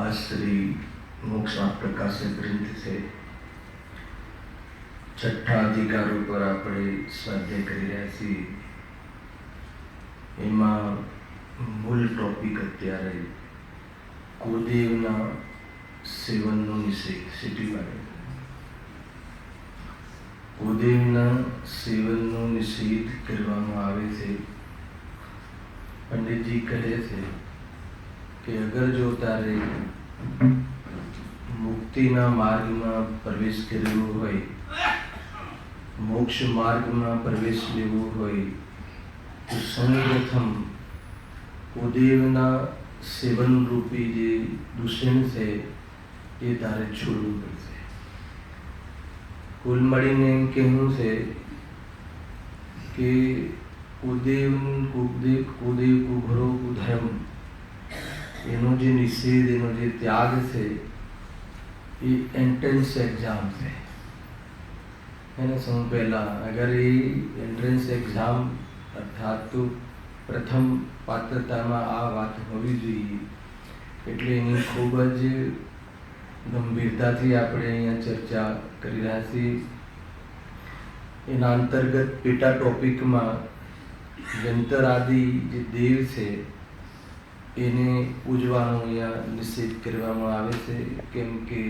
आज श्री मोक्ष प्रकाशित ग्रंथ से छठा अधिकारों पर આપણે સ્વાધ્યાય કરી રહ્યા છીએ। એમાં મૂળ ટોપિક અત્યારે કુદેવના સેવનનો નિષેધ સિટીવાળે કુદેવના સેવનનો નિષેધ કરવામાં આવે છે। પંડિતજી કહે છે કે અગર જો તારે મુક્તિના માર્ગમાં પ્રવેશ કરવો હોય, મોક્ષ માર્ગમાં પ્રવેશ લેવો હોય તો સૌપ્રથમ કુદેવના સેવન રૂપી જે દૂષણ છે એ તારે છોડવું પડશે। કુલ મળીને એમ કહેવું છે કે કુદેવ કુઘરો કુધર્મ એનો જે નિષેધ, એનો જે ત્યાગ છે એ એન્ટ્રન્સ એક્ઝામ છે। એને સૌ પહેલાં અગર એ એન્ટ્રન્સ એક્ઝામ અર્થાત તો પ્રથમ પાત્રતામાં આ વાત હોવી જોઈએ, એટલે એની ખૂબ જ ગંભીરતાથી આપણે અહીંયા ચર્ચા કરી રહ્યા છીએ। એના અંતર્ગત પેટા ટોપિકમાં યંતરાદિ જે દેવ છે એને પૂજવાનો અહીંયા નિષેધ કરવામાં આવે છે, કેમ કે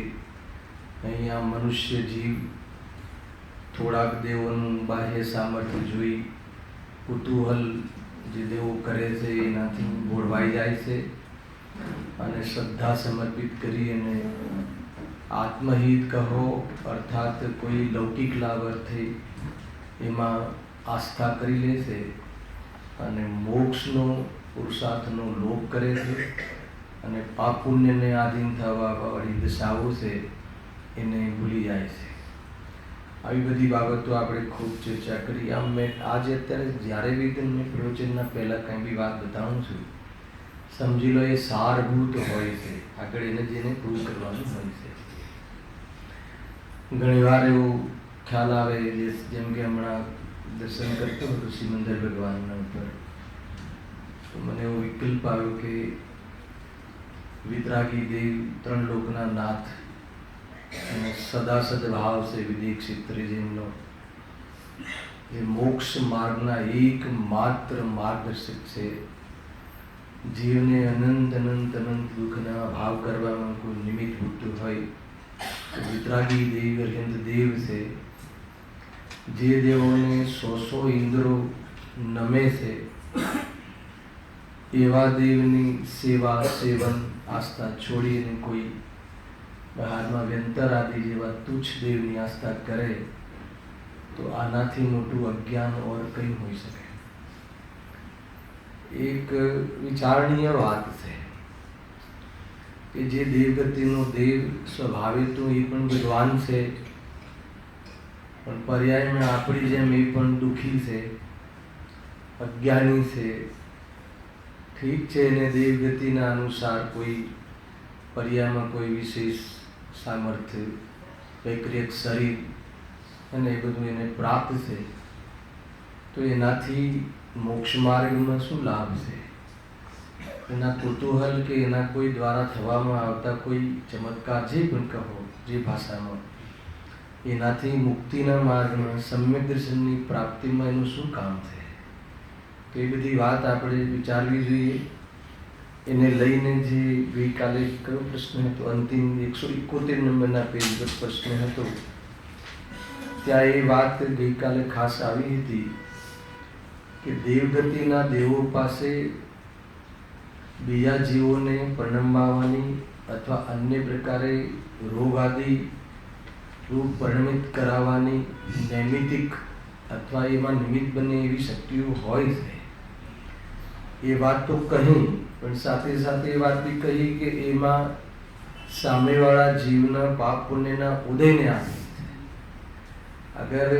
અહીંયા મનુષ્ય જીવ થોડાક દેવોનું બાહ્ય સામર્થ્ય જોઈ કુતૂહલ જે દેવો કરે છે એનાથી ભોળવાઈ જાય છે અને શ્રદ્ધા સમર્પિત કરી અને આત્મહિત કહો અર્થાત કોઈ લૌકિક લાભ અર્થે એમાં આસ્થા કરી લે છે અને મોક્ષનો પુરુષાર્થનો લોપ કરે છે અને પાપ પુણ્યને આધીન થવાવાળી દશાઓ છે એને ભૂલી જાય છે। આવી બધી બાબતો આપણે ખૂબ ચર્ચા કરી। આમ મેં આજે અત્યારે જ્યારે બી તમને પ્રવચનના પહેલાં કંઈ બી વાત બતાવું છું, સમજી લો એ સારભૂત હોય છે, આગળ એને જેને પ્રૂવ કરવાનું હોય છે। ઘણીવાર એવો ખ્યાલ આવે જેમ કે હમણાં દર્શન કરતો હતો સિમંદર ભગવાનના ઉપર, તો મને એવો વિકલ્પ આવ્યો કે વિતરાગી દેવ ત્રણ લોકના નાથ અને સદા સદભાવ છે વિદીક્ષિત જેમનો એ મોક્ષ માર્ગના એકમાત્ર માર્ગદર્શક છે। જીવને અનંત અનંત અનંત દુઃખના ભાવ કરવામાં કોઈ નિમિત્ત ભૂતું હોય તો વિતરાગી દેવ અર્યંત દેવ છે। જે દેવોને 100 ઇન્દ્રો નમે છે એવા દેવની સેવા સેવન આસ્થા છોડી અને કોઈ બહારમાં વ્યંતરાદિ જેવા તુચ્છ દેવની આસ્થા કરે તો આનાથી મોટું અજ્ઞાન ઓર કંઈ હોઈ શકે। એક વિચારણીય વાત છે કે જે દેવગતિનો દેવ સ્વભાવે તો એ પણ ભગવાન છે, પણ પર્યાયમાં આપણી જેમ એ પણ દુઃખી છે, અજ્ઞાની છે। ઠીક છે, એને દેવગતિના અનુસાર કોઈ પર્યામાં કોઈ વિશેષ સામર્થ્ય, વૈક્રિયક શરીર અને એ બધું એને પ્રાપ્ત છે, તો એનાથી મોક્ષ માર્ગમાં શું લાભ છે? એના કુતૂહલ કે એના કોઈ દ્વારા થવામાં આવતા કોઈ ચમત્કાર, જે પણ કહો, જે ભાષામાં, એનાથી મુક્તિના માર્ગમાં સમ્યક દર્શનની પ્રાપ્તિમાં એનું શું કામ છે? તો એ બધી વાત આપણે વિચારવી જોઈએ. એને લઈને જે ગઈકાલે કયો પ્રશ્ન હતો, અંતિમ 171 નંબરના પેજ પર પ્રશ્ન હતો, ત્યાં એ વાત ગઈકાલે ખાસ આવી હતી કે દેવગતિના દેવો પાસે બીજા જીવોને પરણમાવાની અથવા અન્ય પ્રકારે રોગ આદિ રૂપ પરિણમિત કરાવવાની નૈમિતિક અથવા એમાં નિમિત્ત બને એવી શક્તિઓ હોય છે. એ વાત તો કહી, પણ સાથે સાથે એ વાત બી કહી કે એમાં સામેવાળા જીવના પાપ પુણ્યના ઉદયને આધીન છે. અગર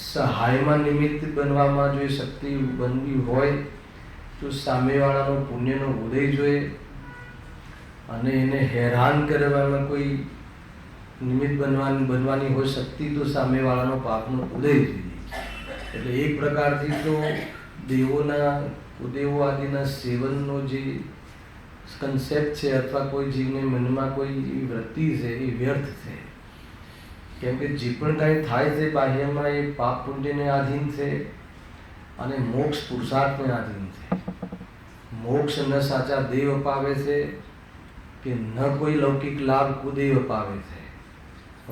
સહાયમાં નિમિત્ત બનવામાં જો એ શક્તિ બનવી હોય તો સામેવાળાનો પુણ્યનો ઉદય જોઈએ, અને એને હેરાન કરવામાં કોઈ નિમિત્ત બનવાની હોય શક્તિ તો સામેવાળાનો પાપનો ઉદય જોઈએ. એટલે એક પ્રકારથી તો દેવોના ઉદેવો આદિના સેવનનો જે કન્સેપ્ટ છે અથવા કોઈ જીવને મનમાં કોઈ એવી વૃત્તિ છે એ વ્યર્થ છે. કેમ કે જે પણ કાંઈ થાય છે બાહ્યમાં એ પાપ પુણ્યને આધીન છે અને મોક્ષ પુરુષાર્થને આધીન છે. મોક્ષ ન સાચા દેવ અપાવે છે કે ન કોઈ લૌકિક લાભ કુદેવ અપાવે છે.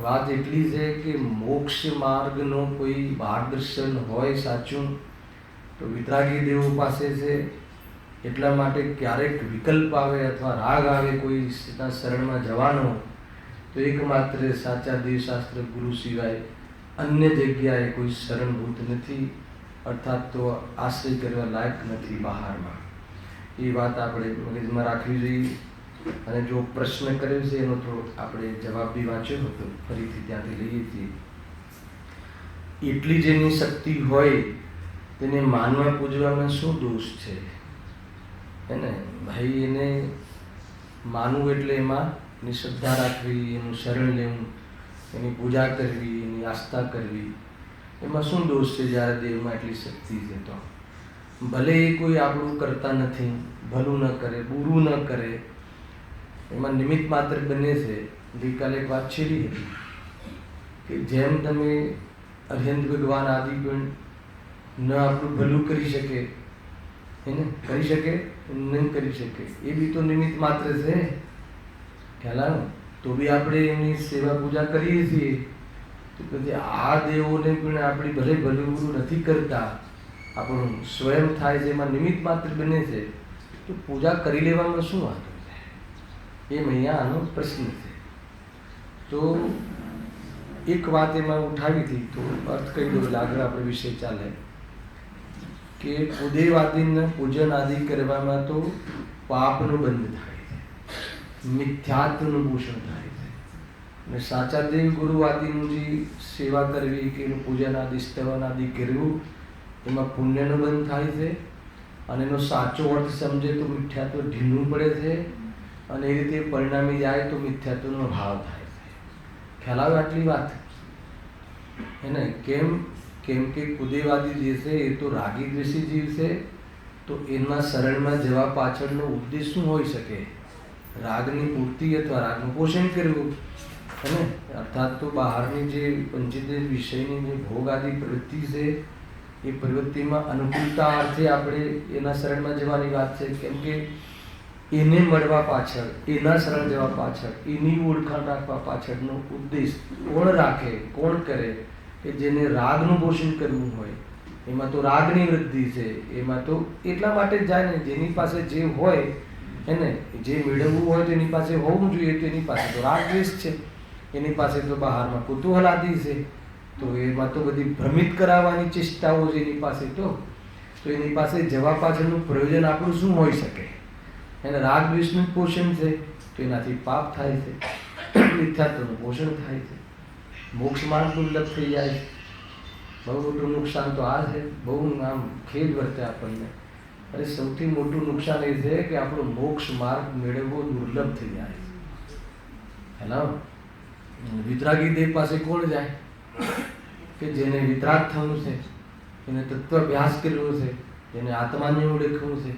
વાત એટલી છે કે મોક્ષ માર્ગનો કોઈ માર્ગદર્શન હોય સાચું તો વિતરાગી દેવો પાસે છે. એટલા માટે ક્યારેક વિકલ્પ આવે અથવા રાગ આવે કોઈ શરણમાં જવાનો, તો એકમાત્ર સાચા દેવશાસ્ત્ર ગુરુ સિવાય અન્ય જગ્યાએ કોઈ શરણભૂત નથી, અર્થાત તો આશ્રય કરવા લાયક નથી બહારમાં. એ વાત આપણે મગજમાં રાખવી જોઈએ. અને જો પ્રશ્ન કર્યો છે એનો થોડો આપણે જવાબ બી વાંચ્યો હતો, ફરીથી ત્યાંથી લઈએ છીએ. એટલી જેની શક્તિ હોય તેને માનવા પૂજવામાં શું દોષ છે? એને ભાઈ એને માનવું એટલે એમાં એની શ્રદ્ધા રાખવી, એનું શરણ લેવું, એની પૂજા કરવી, એની આસ્થા કરવી, એમાં શું દોષ છે? જ્યારે દેવમાં એટલી શક્તિ છે તો ભલે એ કોઈ આપણું કરતા નથી, ભલું ન કરે, બુરું ન કરે, એમાં નિમિત્ત માત્ર બને છે. ગઈકાલે એક વાત છેડી હતી કે જેમ તમે અર્યંત ભગવાન આદિ પણ ન આપણું ભલું કરી શકે, એને કરી શકે નહીં કરી શકે, એ બી તો નિમિત્ત માત્ર છે. ખ્યાલ તો બી આપણે એમની સેવા પૂજા કરીએ છીએ. તો પછી આ દેવોને પણ આપણી ભલે ભલું બુરું નથી કરતા, આપણું સ્વયં થાય છે, એમાં નિમિત્ત માત્ર બને છે, તો પૂજા કરી લેવામાં શું વાંધો છે? એમ અહીંયા આનો પ્રશ્ન છે. તો એક વાત એમાં ઉઠાવી હતી, તો અર્થ કહી દો એટલે આગળ આપણે વિષય ચાલે. કે કુદેવ આદિના પૂજન આદિ કરવામાં તો પાપનો બંધ થાય છે, મિથ્યાત્વનું ભૂષણ થાય છે. અને સાચા દેવ ગુરુ આદિનું જે સેવા કરવી કે એનું પૂજન આદિ સ્તવન આદિ કરવું, એમાં પુણ્યનો બંધ થાય છે. અને એનો સાચો અર્થ સમજે તો મિથ્યાત્વ ઢીલું પડે છે, અને એ રીતે પરિણામી જાય તો મિથ્યાત્વનો ભાવ થાય છે. ખ્યાલ આવે આટલી વાત? એને કેમ કે કુદેવાદી જે છે એ તો રાગી દ્વેષી જીવ છે, તો એના શરણમાં જવા પાછળનો ઉદ્દેશ શું હોઈ શકે? રાગની પૂર્તિ અથવા રાગનું પોષણ કરવું, અને અર્થાત તો બહારની જે પંચેન્દ્રિય વિષયની જે ભોગ આદિ પ્રવૃત્તિ છે એ પ્રવૃત્તિમાં અનુકૂળતા અર્થે આપણે એના શરણમાં જવાની વાત છે. કેમ કે એને મળવા પાછળ, એના શરણ જવા પાછળ, એની ઓળખાણ રાખવા પાછળનો ઉદ્દેશ કોણ રાખે, કોણ કરે? કે જેને રાગનું પોષણ કરવું હોય, એમાં તો રાગની વૃદ્ધિ છે, એમાં તો એટલા માટે જ જાય ને જેની પાસે જે હોય એને જે મેળવવું હોય તો એની પાસે હોવું જોઈએ. તો એની પાસે તો રાગ દ્વેષ છે, એની પાસે તો બહારમાં કુતૂહલ આદિ છે, તો એમાં તો બધી ભ્રમિત કરાવવાની ચેષ્ટાઓ છે એની પાસે. તો એની પાસે જવા પાછળનું પ્રયોજન આપણું શું હોઈ શકે? એને રાગ દ્વેષનું પોષણ છે, તો એનાથી પાપ થાય છે, મિથ્યાત્વનું પોષણ થાય છે, મોક્ષ માર્ગ દુર્લભ થઈ જાય છે. બહુ મોટું નુકસાન તો આ છે. બહુ આમ ખેદ વર્તે આપણને. અરે સૌથી મોટું નુકસાન એ છે કે આપણો મોક્ષ માર્ગ મેળવવો દુર્લભ થઈ જાય છે. હેલો, વિતરાગી દેવ પાસે કોણ જાય? કે જેને વિતરાગ થવું છે, એને તત્વ અભ્યાસ કરવો છે, જેને આત્માને ઓળખવું છે.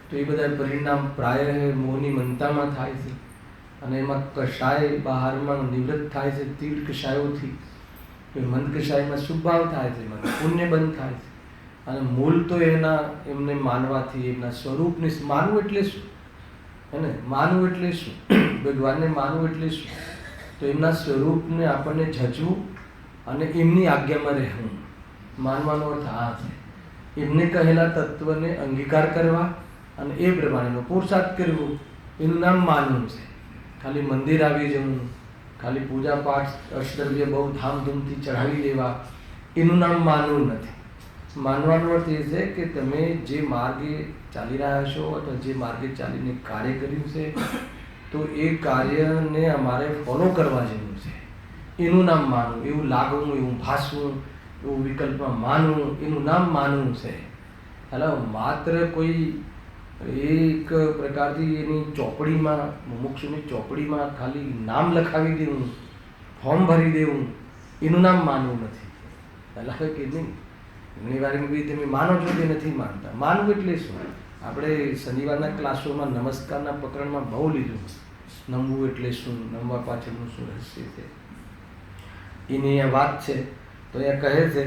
તો એ બધા પરિણામ પ્રાય મોહની મનતામાં થાય છે અને એમાં કષાય બહારમાં નિવૃત્ત થાય છે તીડ કષાયોથી. તો મન કષાયમાં શુભાવ થાય છે, એમાં પુણ્ય બંધ થાય છે. અને મૂળ તો એમને માનવાથી, એમના સ્વરૂપને માનવું એટલે શું? હે માનવું એટલે શું? ભગવાનને માનવું એટલે શું? તો એમના સ્વરૂપને આપણને જજવું અને એમની આજ્ઞામાં રહેવું. માનવાનો અર્થ આ છે. એમને કહેલા તત્વને અંગીકાર કરવા અને એ પ્રમાણેનો પુરુષાર્થ કરવો, એનું નામ માનવું છે. ખાલી મંદિર આવી જવું, ખાલી પૂજા પાઠ અષ્ટદ્રવ્ય બહુ ધામધૂમથી ચઢાવી દેવા, એનું નામ માનવું નથી. માનવાનો અર્થ એ છે કે તમે જે માર્ગે ચાલી રહ્યા છો અથવા જે માર્ગે ચાલીને કાર્ય કર્યું છે, તો એ કાર્યને અમારે ફોલો કરવા જેવું છે, એનું નામ માનવું. એવું લાગવું, એવું ભાસવું, એવું વિકલ્પમાં માનવું, એનું નામ માનવું છે. એટલે માત્ર કોઈ એક પ્રકારથી એની ચોપડીમાં, મુમુક્ષુની ચોપડીમાં ખાલી નામ લખાવી દેવું, ફોર્મ ભરી દેવું, એનું નામ માનવું નથી. એટલે કે નહીં, ઘણી વાર બી તમે માનો છો કે નથી માનતા. માનવું એટલે શું? આપણે શનિવારના ક્લાસોમાં નમસ્કારના પ્રકરણમાં બહુ લીધું. નમવું એટલે શું, નમવા પાછળનું શું રહસ્ય છે, એની આ વાત છે. તો અહીંયા કહે છે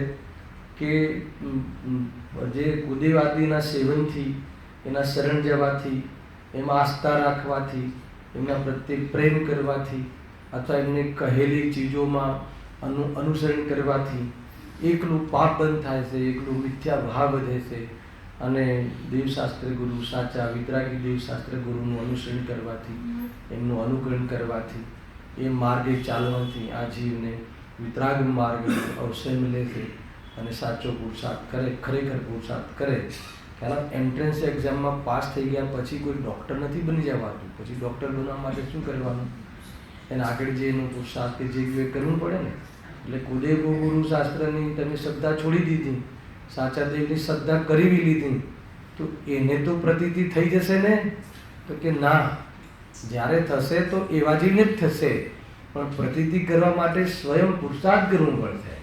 કે જે કુદેવાદીના સેવનથી, એના શરણ જવાથી, એમાં આસ્થા રાખવાથી, એમના પ્રત્યે પ્રેમ કરવાથી અથવા એમને કહેલી ચીજોમાં અનુસરણ કરવાથી એકલું પાપ બંધ થાય છે, એકલું મિથ્યા ભાવ વધે છે. અને દેવશાસ્ત્ર ગુરુ, સાચા વિતરાગી દેવશાસ્ત્ર ગુરુનું અનુસરણ કરવાથી, એમનું અનુકરણ કરવાથી, એ માર્ગે ચાલવાથી આ જીવને વિતરાગ માર્ગ અવસર મળે છે અને સાચો પુરુષાર્થ કરે, ખરેખર પુરુષાર્થ કરે. ખ્યાલ, એન્ટ્રન્સ એક્ઝામમાં પાસ થઈ ગયા પછી કોઈ ડૉક્ટર નથી બની જવાતું. પછી ડૉક્ટર બનવા માટે શું કરવાનું? એને આગળ જે એનું પુરુષાર્થ કે જે કરવું પડે ને. એટલે કુદેવ ગુરુ શાસ્ત્રની તમે શ્રદ્ધા છોડી દીધી, સાચા દેવની શ્રદ્ધા કરી લીધી, તો એને તો પ્રતીતિ થઈ જશે ને? તો કે ના, જ્યારે થશે તો એવા જીવને જ થશે, પણ પ્રતીતિ કરવા માટે સ્વયં પુરુષાર્થ કરવું પડશે.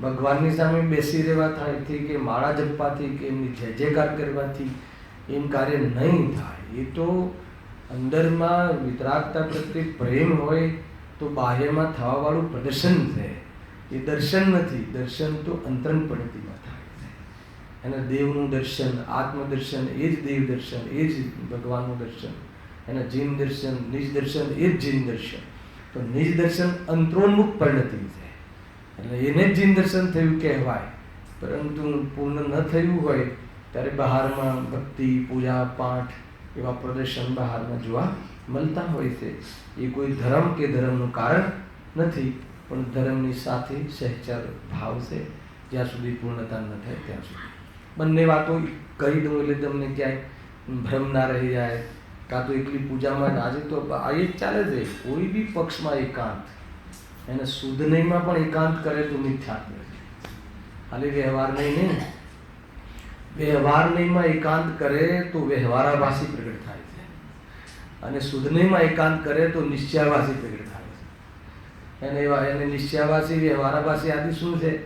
ભગવાનની સામે બેસી રહેવાથી કે માળા જપવાથી કે એમની જય જયકાર કરવાથી એમ કાર્ય નહીં થાય. એ તો અંદરમાં વિતરાગતા પ્રત્યે પ્રેમ હોય તો બાહ્યમાં થવાવાળું પ્રદર્શન છે, એ દર્શન નથી. દર્શન તો અંતરંગ પદ્ધતિમાં થાય છે. અને દેવનું દર્શન, આત્મદર્શન એ જ દેવ દર્શન, એ જ ભગવાનનું દર્શન. એના જીન દર્શન, નિજ દર્શન એ જ જીન દર્શન. તો નિજ દર્શન અંતરોન્મુખ પરિણતિ છે, એટલે એને જ જીન દર્શન થયું કહેવાય. પરંતુ પૂર્ણ ન થયું હોય ત્યારે બહારમાં ભક્તિ, પૂજા પાઠ એવા પ્રદર્શન બહારમાં જોવા મળતા હોય છે. એ કોઈ ધર્મ કે ધર્મનું કારણ નથી, પણ ધર્મની સાથે સહચાર ભાવ છે. જ્યાં સુધી પૂર્ણતા ન થાય ત્યાં સુધી બંને વાતો કહી દઉં એટલે તમને ક્યાંય ભ્રમ ના રહી જાય. કાં તો એકલી પૂજામાં, આજે તો આ જ ચાલે છે, કોઈ બી પક્ષમાં એકાંત, એને શુદ્ધ નહીંમાં પણ એકાંત કરે તો મિથ્યાત્વ છે. ખાલી વ્યવહાર નહીં, વ્યવહાર નહીંમાં એકાંત કરે તો વ્યવહારાભાસી પ્રગટ થાય છે, અને શુદ્ધ નહીંમાં એકાંત કરે તો નિશ્ચયાભાસી પ્રગટ થાય છે. એને નિશ્ચયાભાસી, વ્યવહારાભાસી આદિ શું છે?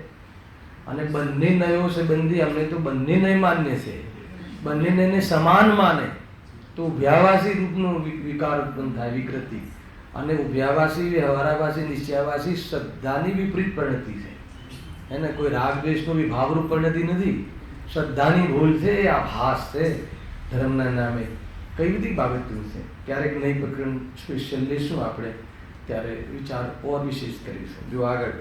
અને બંને નયો છે બંદી. અમને તો બંને નય માન્ય છે, બંને નયને સમાન માને તો ઉભ્યાવાસી રૂપનો વિકાર ઉત્પન્ન થાય, વિકૃતિ. અને ઉભ્યાવાસી, વ્યવહારાભાસી, નિશ્ચયાભાસી શ્રદ્ધાની વિપરીત પરિણતિ છે. એને કોઈ રાગ દ્વેષનો વિભાવરૂપ પરિણતિ નથી, શ્રદ્ધાની ભૂલ છે, એ આભાસ છે. ધર્મના નામે કઈ બધી બાબતો છે. ક્યારેક નહીં પ્રકરણ સ્પેશિયલ લઈશું આપણે, ત્યારે વિચાર ઓર વિશેષ કરીશું. જો આગળ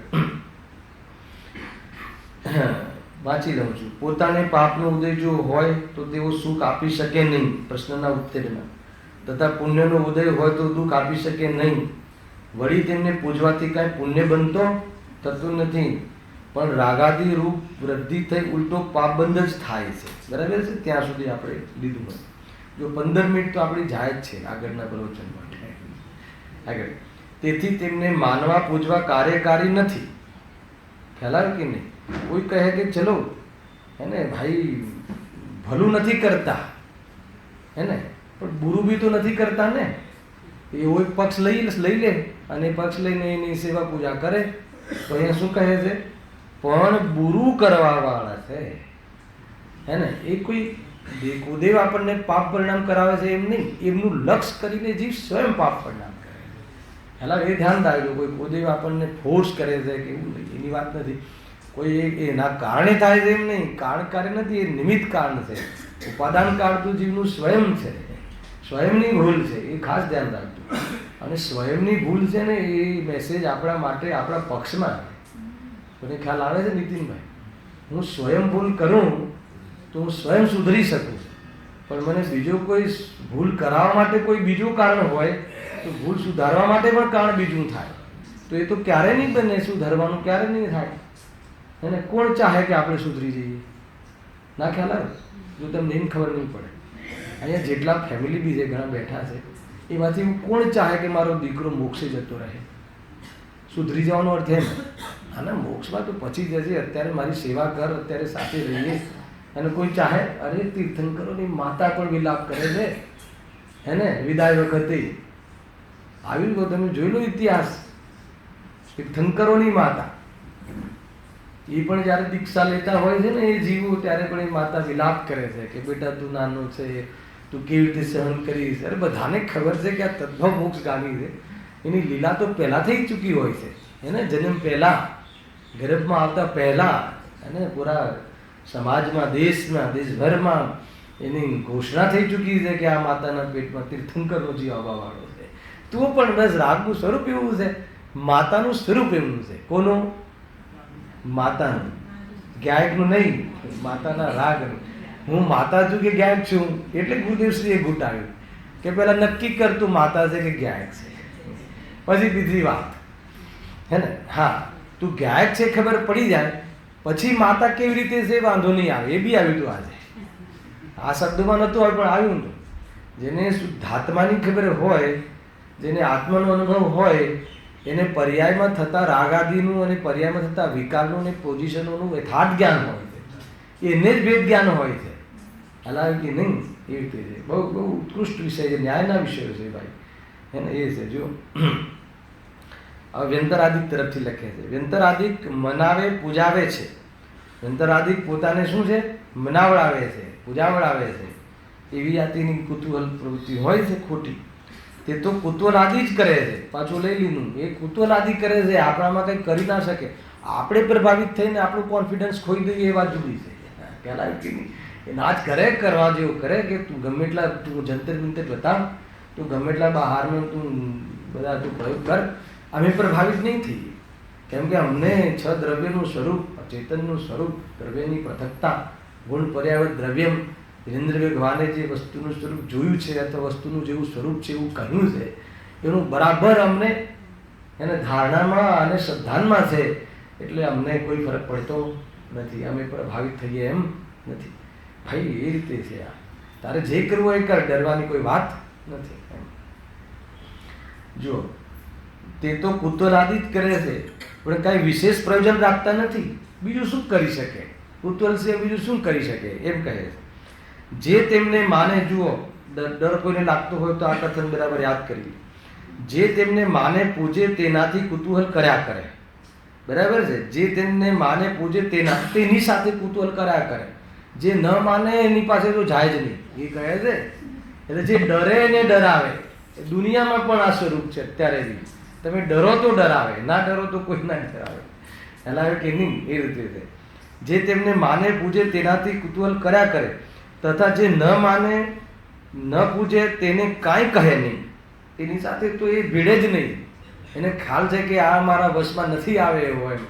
વાંચી લઉં છું. પોતાને પાપનો ઉદય જો હોય તો તેઓ સુખ આપી શકે નહીં, પ્રશ્નના ઉત્તરમાં. તથા પુણ્યનો ઉદય હોય તો દુઃખ આપી શકે નહીં. વળી તેમને પૂજવાથી કાંઈ પુણ્ય બનતો થતું નથી, પણ રાગાદી રૂપ વૃદ્ધિ થઈ ઉલટો પાપ બંધ જ થાય છે. બરાબર છે? ત્યાં સુધી આપણે લીધું હોય. જો 15 મિનિટ તો આપણી જાય જ છે આગળના પ્રવચન માટે. આગળ, તેથી તેમને માનવા પૂજવા કાર્યકારી નથી. ખ્યાલ આવે કે નહીં? કોઈ કહે કે ચલો હે ભાઈ ભલું નથી કરતા, હે ને, પણ બુરું બી તો નથી કરતા ને. એવો એક પક્ષ લઈ લે અને એ પક્ષ લઈને એની સેવા પૂજા કરે તો અહીંયા શું કહે છે? પણ બુરું કરવાવાળા છે, હે ને, એ કોઈ કુદેવ આપણને પાપ પરિણામ કરાવે છે એમ નહીં, એમનું લક્ષ કરીને જીવ સ્વયં પાપ પરિણામ કરે. પહેલાં એ ધ્યાન રાખજો, કોઈ કુદેવ આપણને ફોર્સ કરે છે કે એવું નહીં, એની વાત નથી. કોઈ એના કારણે થાય છે એમ નહીં, કારણ કાર્ય નથી, એ નિમિત્ત કારણ છે. ઉપાદાન કાળ તો જીવનું સ્વયં છે, સ્વયંની ભૂલ છે, એ ખાસ ધ્યાન રાખજો. અને સ્વયંની ભૂલ છે ને એ મેસેજ આપણા માટે આપણા પક્ષમાં મને ખ્યાલ આવે છે નીતિનભાઈ, હું સ્વયં ભૂલ કરું તો હું સ્વયં સુધરી શકું, પણ મને બીજો કોઈ ભૂલ કરાવવા માટે કોઈ બીજું કારણ હોય તો ભૂલ સુધારવા માટે પણ કારણ બીજું થાય તો એ તો ક્યારે નહીં બને, સુધારવાનું ક્યારે નહીં થાય. એને કોણ ચાહે કે આપણે સુધરી જઈએ? ના ખ્યાલ આવે? જો તમને એમ ખબર નહીં પડે, અહીંયા જેટલા ફેમિલી બી છે ઘણા બેઠા છે એમાંથી કોણ ચાહે કે મારો દીકરો મોક્ષે જતો રહે? સુધરી જવાનો અર્થ એમ, અને મોક્ષમાં તો પછી જશે, અત્યારે મારી સેવા કર, અત્યારે સાથે રહીએ. અને કોઈ ચાહે અરે તીર્થંકરોની માતા પણ વિલાપ કરે છે, હે ને, વિદાય વખતે આવ્યું તો તમે જોઈ લો ઇતિહાસ. તીર્થંકરોની માતા એ પણ જ્યારે દીક્ષા લેતા હોય છે ને એ જીવો, ત્યારે પણ એ માતા વિલાપ કરે છે કે બેટા તું નાનો છે, તું કેવી રીતે સહન કરીશ. અરે બધાને ખબર છે કે આ તદ્ભવ મોક્ષગામી છે, એની લીલા તો પહેલાં થઈ ચૂકી હોય છે, એને જન્મ પહેલાં, ગર્ભમાં આવતા પહેલાં, અને પૂરા સમાજમાં, દેશમાં, દેશભરમાં એની ઘોષણા થઈ ચૂકી છે કે આ માતાના પેટમાં તીર્થંકરનો જીવ આવવાવાળો છે. તો પણ બસ રાગનું સ્વરૂપ એવું છે, માતાનું સ્વરૂપ એવું છે. કોનું? માતાનું, ગાયકનું નહીં, માતાના રાગનું. હું માતા છું કે ગાયક છું? એટલે ગુરુદેવશ્રીએ ઘૂંટાવ્યું કે પહેલાં નક્કી કર તું માતા છે કે ગાયક છે, પછી બીજી વાત, હે ને. હા, તું ગાયક છે ખબર પડી જાય પછી માતા કેવી રીતે છે વાંધો નહીં આવે. એ બી આવ્યું હતું આજે, આ શબ્દમાં નહોતું આવ્યું પણ આવ્યું હતું. જેને શુદ્ધાત્માની ખબર હોય, જેને આત્માનો અનુભવ હોય, એને પર્યાયમાં થતા રાગાદીનું અને પર્યાયમાં થતા વિકારનું અને પોઝિશનોનું યથાર્થ જ્ઞાન હોય છે, એને જ ભેદ જ્ઞાન હોય છે. હલાવે કે નહીં, એ રીતે છે. બહુ બહુ ઉત્કૃષ્ટ વિષય છે, ન્યાયના વિષયો છે ભાઈ, હે ને. એ છે જો હવે વ્યંતરાદિક તરફથી લખે છે. વ્યંતરાદિક મનાવે પૂજાવે છે. વ્યંતરાદિક પોતાને શું છે? મનાવડાવે છે, પૂજાવડાવે છે. એવી જાતિની કુતૂહલ પ્રવૃત્તિ હોય છે ખોટી, તે તો કુતૂહલાદિ જ કરે છે. પાછું લઈ લીધું, એ કુતૂહલાદિ કરે છે, આપણામાં કંઈ કરી ના શકે. આપણે પ્રભાવિત થઈને આપણું કોન્ફિડન્સ ખોઈ દઈએ એ વાત જુદી છે. કહેલાય કે નહીં, એ ના જ કરે, કરવા જેવું કરે કે તું ગમે એટલા તું જંતર મંતર બતાવ, તું ગમે એટલા બહારનો તું બધા તું પ્રયોગ કર, અમે પ્રભાવિત નહીં થઈએ. કેમ કે અમને છ દ્રવ્યનું સ્વરૂપ, ચેતનનું સ્વરૂપ, દ્રવ્યની પૃથકતા, ગુણ પર્યાવત દ્રવ્યમ, વિરેન્દ્ર ભગવાને જે વસ્તુનું સ્વરૂપ જોયું છે અથવા વસ્તુનું જેવું સ્વરૂપ છે એવું કહ્યું છે, એનું બરાબર અમને એને ધારણામાં અને શ્રદ્ધાનમાં છે, એટલે અમને કોઈ ફરક પડતો નથી, અમે પ્રભાવિત થઈએ એમ નથી. ભાઈ એ રીતે છે આ, તારે જે કરવું હોય એ કર, ડરવાની કોઈ વાત નથી એમ. જો તે તો કુતૂહલાદિ જ કરે છે, પણ કાંઈ વિશેષ પ્રયોજન રાખતા નથી. બીજું શું કરી શકે? કુતૂહલ છે બીજું શું કરી શકે એમ કહે છે. જે તેમને માને, જુઓ ડર કોઈને લાગતો હોય તો આ કથન બરાબર યાદ કરી. જે તેમને માને પૂજે તેનાથી કુતૂહલ કર્યા કરે, બરાબર છે. જે તેમને માને પૂજે તેની સાથે કુતૂહલ કર્યા કરે. જે ન માને એની પાસે તો જાય જ નહીં, એ કહે છે. એટલે જે ડરે એને ડરાવે, દુનિયામાં પણ આ સ્વરૂપ છે અત્યારે બી. તમે ડરો તો ડરાવે, ના ડરો તો કોઈ ના ડરાવે. હલાવે કે નહીં, એ રીતે છે. જે તેમને માને પૂજે તેનાથી કુતૂહલ કર્યા કરે, તથા જે ન માને ન પૂજે તેને કાંઈ કહે નહીં, એની સાથે તો એ ભીડે જ નહીં. એને ખ્યાલ છે કે આ મારા વશમાં નથી આવે એવો એમ,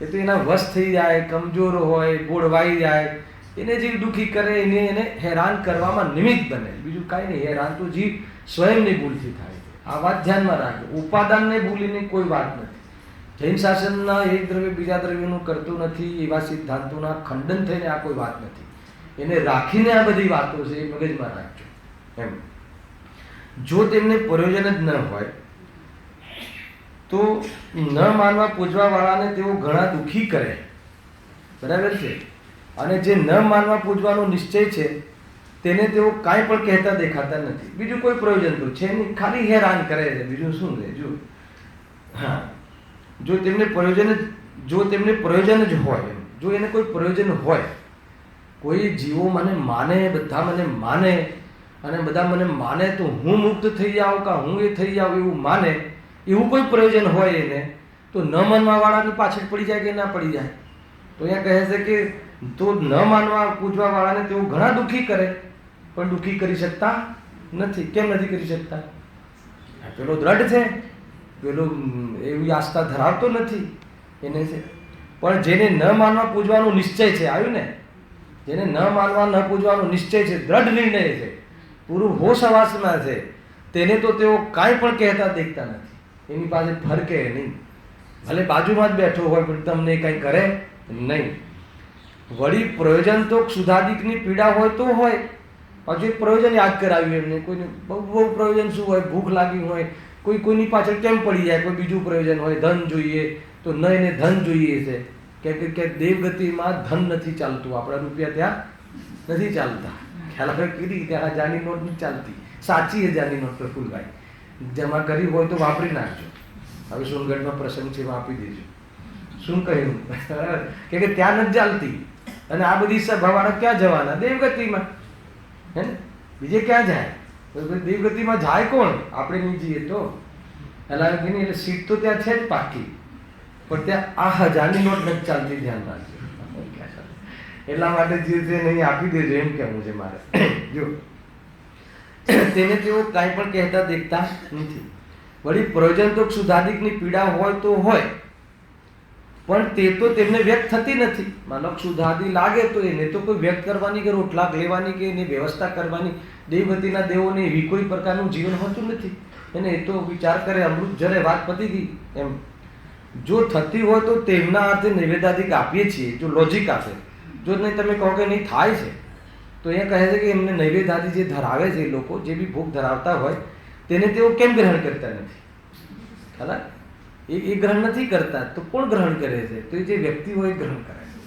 એ તો એના વશ થઈ જાય, કમજોર હોય, ગોળવાઈ જાય, એને જીવ દુઃખી કરે, એને હેરાન કરવામાં નિમિત્ત બને, બીજું કાંઈ નહીં. હેરાન તો જીવ સ્વયંની ભૂલથી થાય છે. આ વાત ધ્યાનમાં રાખજો. ઉપાદાનને ભૂલીને કોઈ વાત નથી. જૈન શાસનના એક દ્રવ્ય બીજા દ્રવ્યનું કરતું નથી એવા સિદ્ધાંતોના ખંડન થઈને આ કોઈ વાત નથી. એને રાખીને આ બધી વાતો છે, એ મગજમાં રાખજો એમ. જો તેમને પ્રયોજન જ ન હોય તો ન માનવા પૂજવા વાળાને તેઓ ઘણા દુઃખી કરે, બરાબર છે. અને જે ન માનવા પૂજવાનો નિશ્ચય છે તેને તેઓ કાંઈ પણ કહેતા દેખાતા નથી. બીજું કોઈ પ્રયોજન તો છે નહીં, ખાલી હેરાન કરે છે, બીજું શું છે? જો હા, જો તેમને પ્રયોજન જ હોય, જો એને કોઈ પ્રયોજન હોય, કોઈ જીવો મને માને, બધા મને માને અને બધા મને માને તો હું મુક્ત થઈ જાઉં કે હું એ થઈ જાઉં એવું માને, એવું કોઈ પ્રયોજન હોય એને, તો ન માનવા વાળાની પાછળ પડી જાય કે ના પડી જાય? તો અહીંયા કહે છે કે તો ન માનવા પૂજવા વાળાને તેઓ ઘણા દુઃખી કરે, પણ દુઃખી કરી શકતા નથી. કેમ નથી કરી શકતા? પેલો દ્રઢ છે, પેલો એવી આસ્થા ધરાવતો નથી એને છે. પણ જેને ન માનવા પૂજવાનો નિશ્ચય છે, આવ્યું ને, જેને ન માનવા ન પૂજવાનો નિશ્ચય છે, દ્રઢ નિર્ણય છે, પૂરું હોશ હવાસમાં છે, તેને તો તેઓ કાંઈ પણ કહેતા દેખતા નથી. એની પાસે ફરકે નહીં, ભલે બાજુમાં જ બેઠો હોય પણ તમને કંઈ કરે નહીં. વળી પ્રયોજન તો સુધાદિકની પીડા હોય તો હોય, પાછું એક પ્રયોજન યાદ કરાવ્યું એમને. કોઈને બહુ પ્રયોજન શું હોય? ભૂખ લાગી હોય, કોઈની પાછળ કેમ પડી જાય? કોઈ બીજું પ્રયોજન હોય, ધન જોઈએ તો ન, એને ધન જોઈએ છે કે દેવગતિમાં ધન નથી ચાલતું, આપણા રૂપિયા ત્યાં નથી ચાલતા. ખ્યાલ આવે કીધી ત્યાં હજારની નોટ નથી ચાલતી, સાચી હજારની નોટ પ્રફુલભાઈ જમા કરી હોય તો વાપરી નાખજો. હવે સોનગઢમાં પ્રસંગ છે, આપી દેજો. શું કહ્યું કે ત્યાં નથી ચાલતી, અને આ બધી સભાવાળા ક્યાં જવાના? દેવગતિમાં, હે ને? બીજે ક્યાં જાય? દેવગતિમાં જાય કોણ? આપણે નહીં જઈએ તો એટલે સીટ તો ત્યાં છે જ પાકી, પણ ત્યાં આ હજારની નોટ નથી ચાલતી, ધ્યાન રાખજો. એટલા માટે જે છે નહીં આપી દેજો, એમ કહેવું છે મારે. જો તેને તેઓ કાંઈ પણ કહેતા દેખતા નથી. વળી પ્રયોજન તો સુધાદિકની પીડા હોય તો હોય, પણ તે તો તેમને વ્યક્ત થતી નથી. માનો સુધાદી લાગે તો એને તો કોઈ વ્યક્ત કરવાની કે રોટલા લેવાની કે એની વ્યવસ્થા કરવાની, દેવગતિના દેવોને એવી કોઈ પ્રકારનું જીવન હોતું નથી. એને એ તો વિચાર કરે, અમૃત જરે વાત પતી ગઈ એમ. જો થતી હોય તો તેમના અર્થે નૈવેદ્યાદિક આપીએ છીએ, જો લોજિક આપે. જો નહીં તમે કહો કે નહીં થાય છે, તો અહીંયા કહે છે કે એમને નૈવેદ્યાદિ જે ધરાવે છે, લોકો જે બી ભોગ ધરાવતા હોય તેને તેઓ કેમ ગ્રહણ કરતા નથી? ખરા એ ગ્રહણ નથી કરતા તો કોણ ગ્રહણ કરે છે? તો એ જે વ્યક્તિ હોય એ ગ્રહણ કરે છે,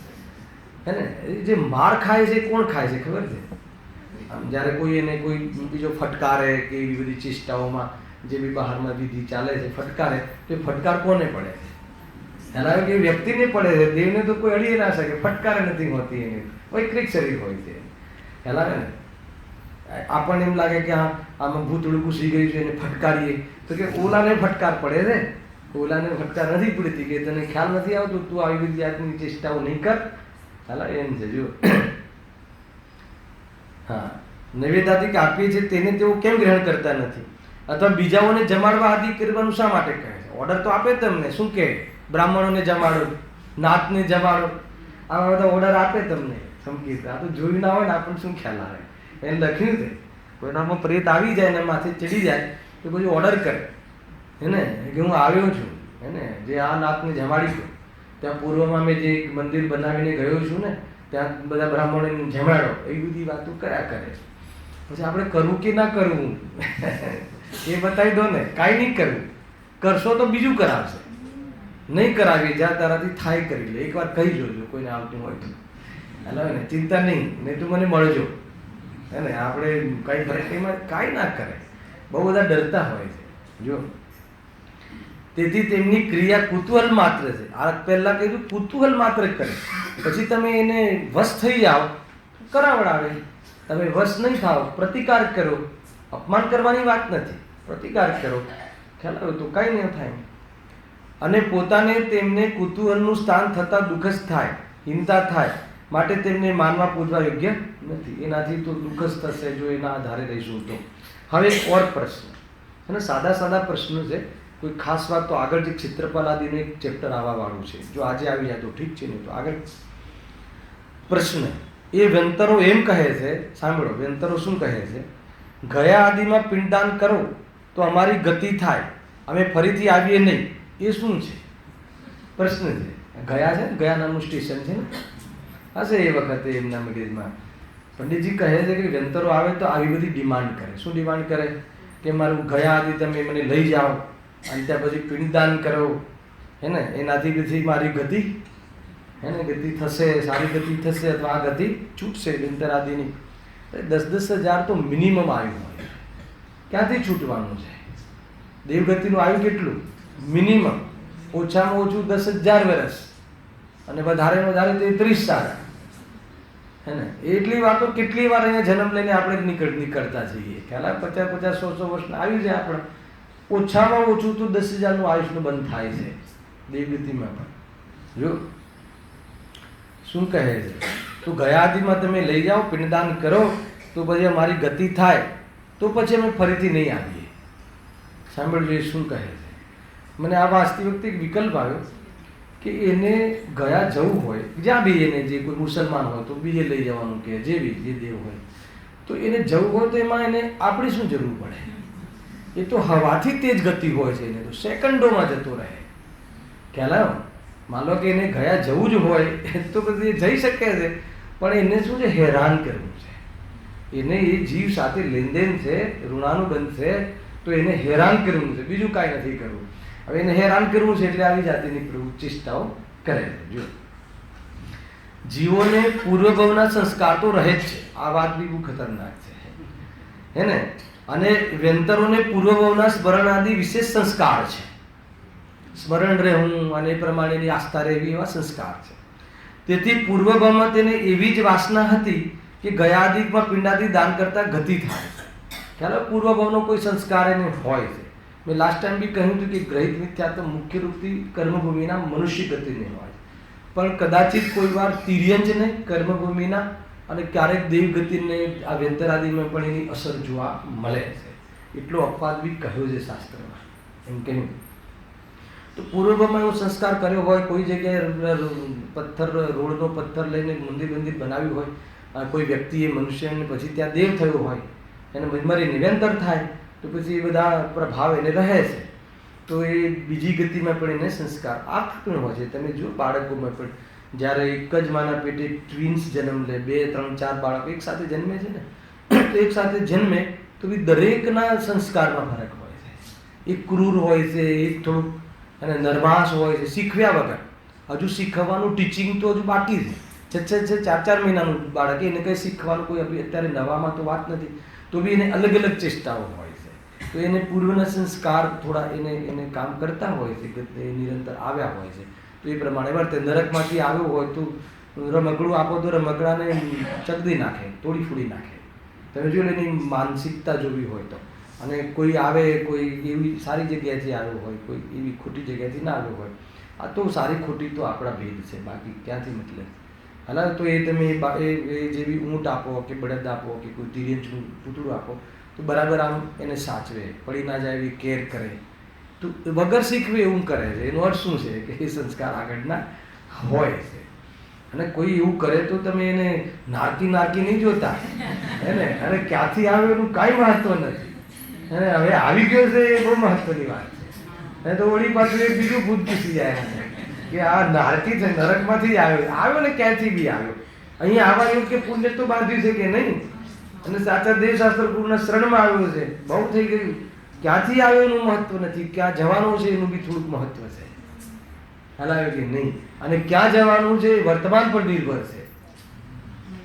હે ને? જે માર ખાય છે કોણ ખાય છે ખબર છે? આમ જ્યારે કોઈ એને કોઈ બીજો ફટકારે કે એવી બધી ચેષ્ટાઓમાં જે બી બહારમાં વિધિ ચાલે છે, ફટકારે તો એ ફટકાર કોને પડે છે? એના કે વ્યક્તિને પડે છે, દેવને તો કોઈ અડી ના શકે, ફટકારે નથી હોતી એને, વૈકૃત શરીર હોય છે. ખ્યાલ આવે ને? આપણને એમ લાગે કે આમાં ભૂતળું ઘૂસી ગયું છે, એને ફટકારીએ તો કે ઓલાને ફટકાર પડે છે, ઓલાને ફટકાર નથી પડતી, કે તને ખ્યાલ નથી આવતો, તું આવી બધી જાતની ચેષ્ટાઓ નહીં કર. ખ્યાલ એમ છે. જો હા, નૈવેદ્યાદિક આપીએ છીએ તેને તેઓ કેમ ગ્રહણ કરતા નથી? અથવા બીજાઓને જમાડવા આદિ કરવાનું શા માટે કહે છે? ઓર્ડર તો આપે તમને, શું કહે? બ્રાહ્મણોને જમાડો, નાતને જમાડો, આવા બધા ઓર્ડર આપે તમને. સમજી, આ તો જોયું ના હોય ને આપણને શું ખ્યાલ આવે? એને લખ્યું છે, કોઈનામાં પ્રેત આવી જાય ને માથે ચડી જાય તો પછી ઓર્ડર કરે, હે ને, કે હું આવ્યો છું, હે ને, જે આ નાતને જમાડીશું. ત્યાં પૂર્વમાં મેં જે મંદિર બનાવીને ગયો છું ને, ત્યાં બધા બ્રાહ્મણોને જમાડો, એવી બધી વાતો કર્યા કરે. પછી આપણે કરવું કે ના કરવું એ બતાવી દો ને. કાંઈ નહીં કરવું, કરશો તો બીજું કરાવશે. નહીં કરાવીએ, જ્યાં તારાથી થાય કરી લે. એકવાર કહી જોજો કોઈને આવતું હોય તો, હાલો ને, ચિંતા નહીં, નહીં તો મને મળજો, હે ને. આપણે કંઈ ફરક એમાં કાંઈ ના કરે, બહુ બધા ડરતા હોય છે. જો તેથી તેમની ક્રિયા કુતૂહલ માત્ર છે. આ પહેલા કીધું કુતૂહલ માત્ર કરે, પછી તમે એને વશ થઈ જાઓ કરાવડાવે. તમે વશ નહીં થાઓ, પ્રતિકાર કરો. અપમાન કરવાની વાત નથી, પ્રતિકાર કરો. ખ્યાલ આવે તો કાંઈ નહીં થાય. અને પોતાને તેમને કુતૂહલનું સ્થાન થતાં દુઃખ જ થાય, હિંસા થાય, માટે તેમને માનવા પૂજવા યોગ્ય નથી. એનાથી તો દુઃખ જ થશે જો એના આધારે રહીશું તો. હવે એક ઓર પ્રશ્ન, અને સાદા સાદા પ્રશ્નો છે, કોઈ ખાસ વાત તો આગળ જે ક્ષેત્રપાલ આદિનું એક ચેપ્ટર આવવા વાળું છે, જો આજે આવી જાય તો ઠીક છે, નહીં તો આગળ. પ્રશ્ન એ વ્યંતરો એમ કહે છે, સાંભળો, વ્યંતરો શું કહે છે? ગયા આદિમાં પિંડદાન કરો તો અમારી ગતિ થાય, અમે ફરીથી આવીએ નહીં. એ શું છે? પ્રશ્ન છે. ગયા છે ને, ગયા નામનું સ્ટેશન છે ને, હશે એ વખતે એમના મગજમાં. પંડિતજી કહે છે કે વ્યંતરો આવે તો આવી બધી ડિમાન્ડ કરે. શું ડિમાન્ડ કરે? કે મારું ગયા આદિ તમે મને લઈ જાઓ અને ત્યાં પછી પિંડદાન કરો, હે ને, એનાથી પછી મારી ગતિ, હે ને, ગતિ થશે, સારી ગતિ થશે, અથવા આ ગતિ છૂટશે વ્યંતર આદિની. 10,000 તો મિનિમમ આયુ હોય. ક્યાંથી છૂટવાનું છે? દેવગતિનું આયુ કેટલું? મિનિમમ ઓછામાં ઓછું 10,000 વર્ષ અને વધારે 33 સાલ, હે ને? એટલી વાર તો કેટલી વાર અહીંયા જન્મ લઈને આપણે નીકળતા જઈએ. ખ્યાલ 50, 100 વર્ષના આવી જાય આપણે. ઓછામાં ઓછું તો 10,000નું આયુષ્ય બંધ થાય છે દેવગતિમાં પણ. જો શું કહે છે, તો ગયાદિમાં તમે લઈ જાઓ, પિંડદાન કરો, તો પછી અમારી ગતિ થાય, તો પછી અમે ફરીથી નહીં આવીએ. સાંભળજો શું કહે છે. મને આ વાંચતી વખતે એક વિકલ્પ આવ્યો કે એને ગયા જવું હોય, જ્યાં બી એને, જે કોઈ મુસલમાન હોય તો બીજે લઈ જવાનું, કે જે બી જે દેવ હોય તો એને જવું હોય તો એમાં એને આપણી શું જરૂર પડે? એ તો હવાથી તેજ ગતિ હોય છે, એને તો સેકન્ડોમાં જતો રહે. ખ્યાલ આવ્યો? માનો કે એને ગયા જવું જ હોય તો પછી એ જઈ શકે છે, પણ એને શું છે? હેરાન કરવું છે. એને એ જીવ સાથે લેનદેન છે, ઋણાનુબંધ છે, તો એને હેરાન કરવું છે, બીજું કાંઈ નથી કરવું. હવે એને હેરાન કરવું છે એટલે આવી જાતિની ચેષ્ટાઓ કરે છે. જો જીવોને પૂર્વભવના સંસ્કાર તો રહે જ છે, આ વાત બી બહુ ખતરનાક છે, હે ને? અને વ્યંતરોને પૂર્વભવના સ્મરણ આદિ વિશેષ સંસ્કાર છે. સ્મરણ રહેવું અને એ પ્રમાણેની આસ્થા રહેવી, એવા સંસ્કાર છે. તેથી પૂર્વભવમાં તેને એવી જ વાસના હતી કે ગયાદિકમાં પિંડાદી દાન કરતા ગતિ થાય. ખ્યાલ? પૂર્વભવનો કોઈ સંસ્કાર એને હોય છે. મેં લાસ્ટ ટાઈમ બી કહ્યું હતું કે ગ્રહિત મિથ્યા તો મુખ્ય રૂપથી કર્મભૂમિના મનુષ્ય ગતિને હોય, પણ કદાચિત કોઈ વાર તિર્યંજને કર્મભૂમિના અને ક્યારેક દેવગતિને આ વ્યંતરાદિમાં પણ એની અસર જોવા મળે છે. એટલો અપવાદ બી કહ્યો છે શાસ્ત્રમાં, એમ કહ્યું. તો પૂર્વભવમાં એવો સંસ્કાર કર્યો હોય, કોઈ જગ્યાએ પથ્થર, રોડનો પથ્થર લઈને મંદિર બનાવ્યું હોય, કોઈ વ્યક્તિએ મનુષ્યને પછી ત્યાં દેવ થયો હોય, એને મરી નિરંતર થાય, તો પછી એ બધા પ્રભાવ એને રહે છે. તો એ બીજી ગતિમાં પણ એને સંસ્કાર આ પણ હોય છે. તમે જો બાળકોમાં પણ જ્યારે એક જ માના પેટે ટ્વિન્સ જન્મ લે, 2, 3, 4 બાળકો એક સાથે જન્મે છે ને, તો એક સાથે જન્મે તો બી દરેકના સંસ્કારમાં ફરક હોય છે. એક ક્રૂર હોય છે, એક થોડુંક અને નરમાસ હોય છે, શીખવ્યા વગર. હજુ શીખવવાનું ટીચિંગ તો હજુ બાકી છે. 4 મહિનાનું બાળક, એને કંઈ શીખવાનું કોઈ અત્યારે નવામાં તો વાત નથી, તો બી એને અલગ અલગ ચેષ્ટાઓ હોય છે. તો એને પૂર્વના સંસ્કાર થોડા એને કામ કરતા હોય છે, એ નિરંતર આવ્યા હોય છે, તો એ પ્રમાણે વર્તે. નરકમાંથી આવ્યો હોય તો રમકડું આપો તો રમકડાને ચગદી નાખે, તોડી ફોડી નાખે. તમે જો એની માનસિકતા જોવી હોય તો. અને કોઈ આવે, કોઈ એવી સારી જગ્યાએથી આવ્યો હોય, કોઈ એવી ખોટી જગ્યાએથી ના આવ્યો હોય, આ તો સારી ખોટી તો આપણા ભેદ છે, બાકી ક્યાંથી મતલબ. હાલા તો એ તમે એ જેવી ઊંટ આપો કે બળદ આપો કે કોઈ તિર્યંજનું પૂતળું આપો તો બરાબર આમ એને સાચવે, પડી ના જાય એવી કેર કરે. તો વગર શીખવે એવું કરે છે. એનો અર્થ શું છે? કે એ સંસ્કાર આગળના હોય છે. અને કોઈ એવું કરે તો તમે એને નારકી નહીં જોતા, હે ને? અને ક્યાંથી આવે એનું કાંઈ મહત્વ નથી. અને હવે આવી ગયો છે એ બહુ મહત્વની વાત છે. તો વળી પાછું એક બીજું ભૂત પૂછી જાય કે આ નારકી છે, નરકમાંથી આવ્યો ને ક્યાંથી બી આવ્યો, અહીંયા આવવાનું કે પુણ્ય તો બાંધ્યું છે કે નહીં, અને સાચા દેવશાસ્ત્ર પૂર્ણ શરણમાં આવ્યો છે, બહુ થઈ ગયું. ક્યાંથી આવ્યો એનું મહત્વ નથી, ક્યાં જવાનું છે એનું બી થોડુંક મહત્વ છે. હલાવે કે નહીં. અને ક્યાં જવાનું છે વર્તમાન પર નિર્ભર છે,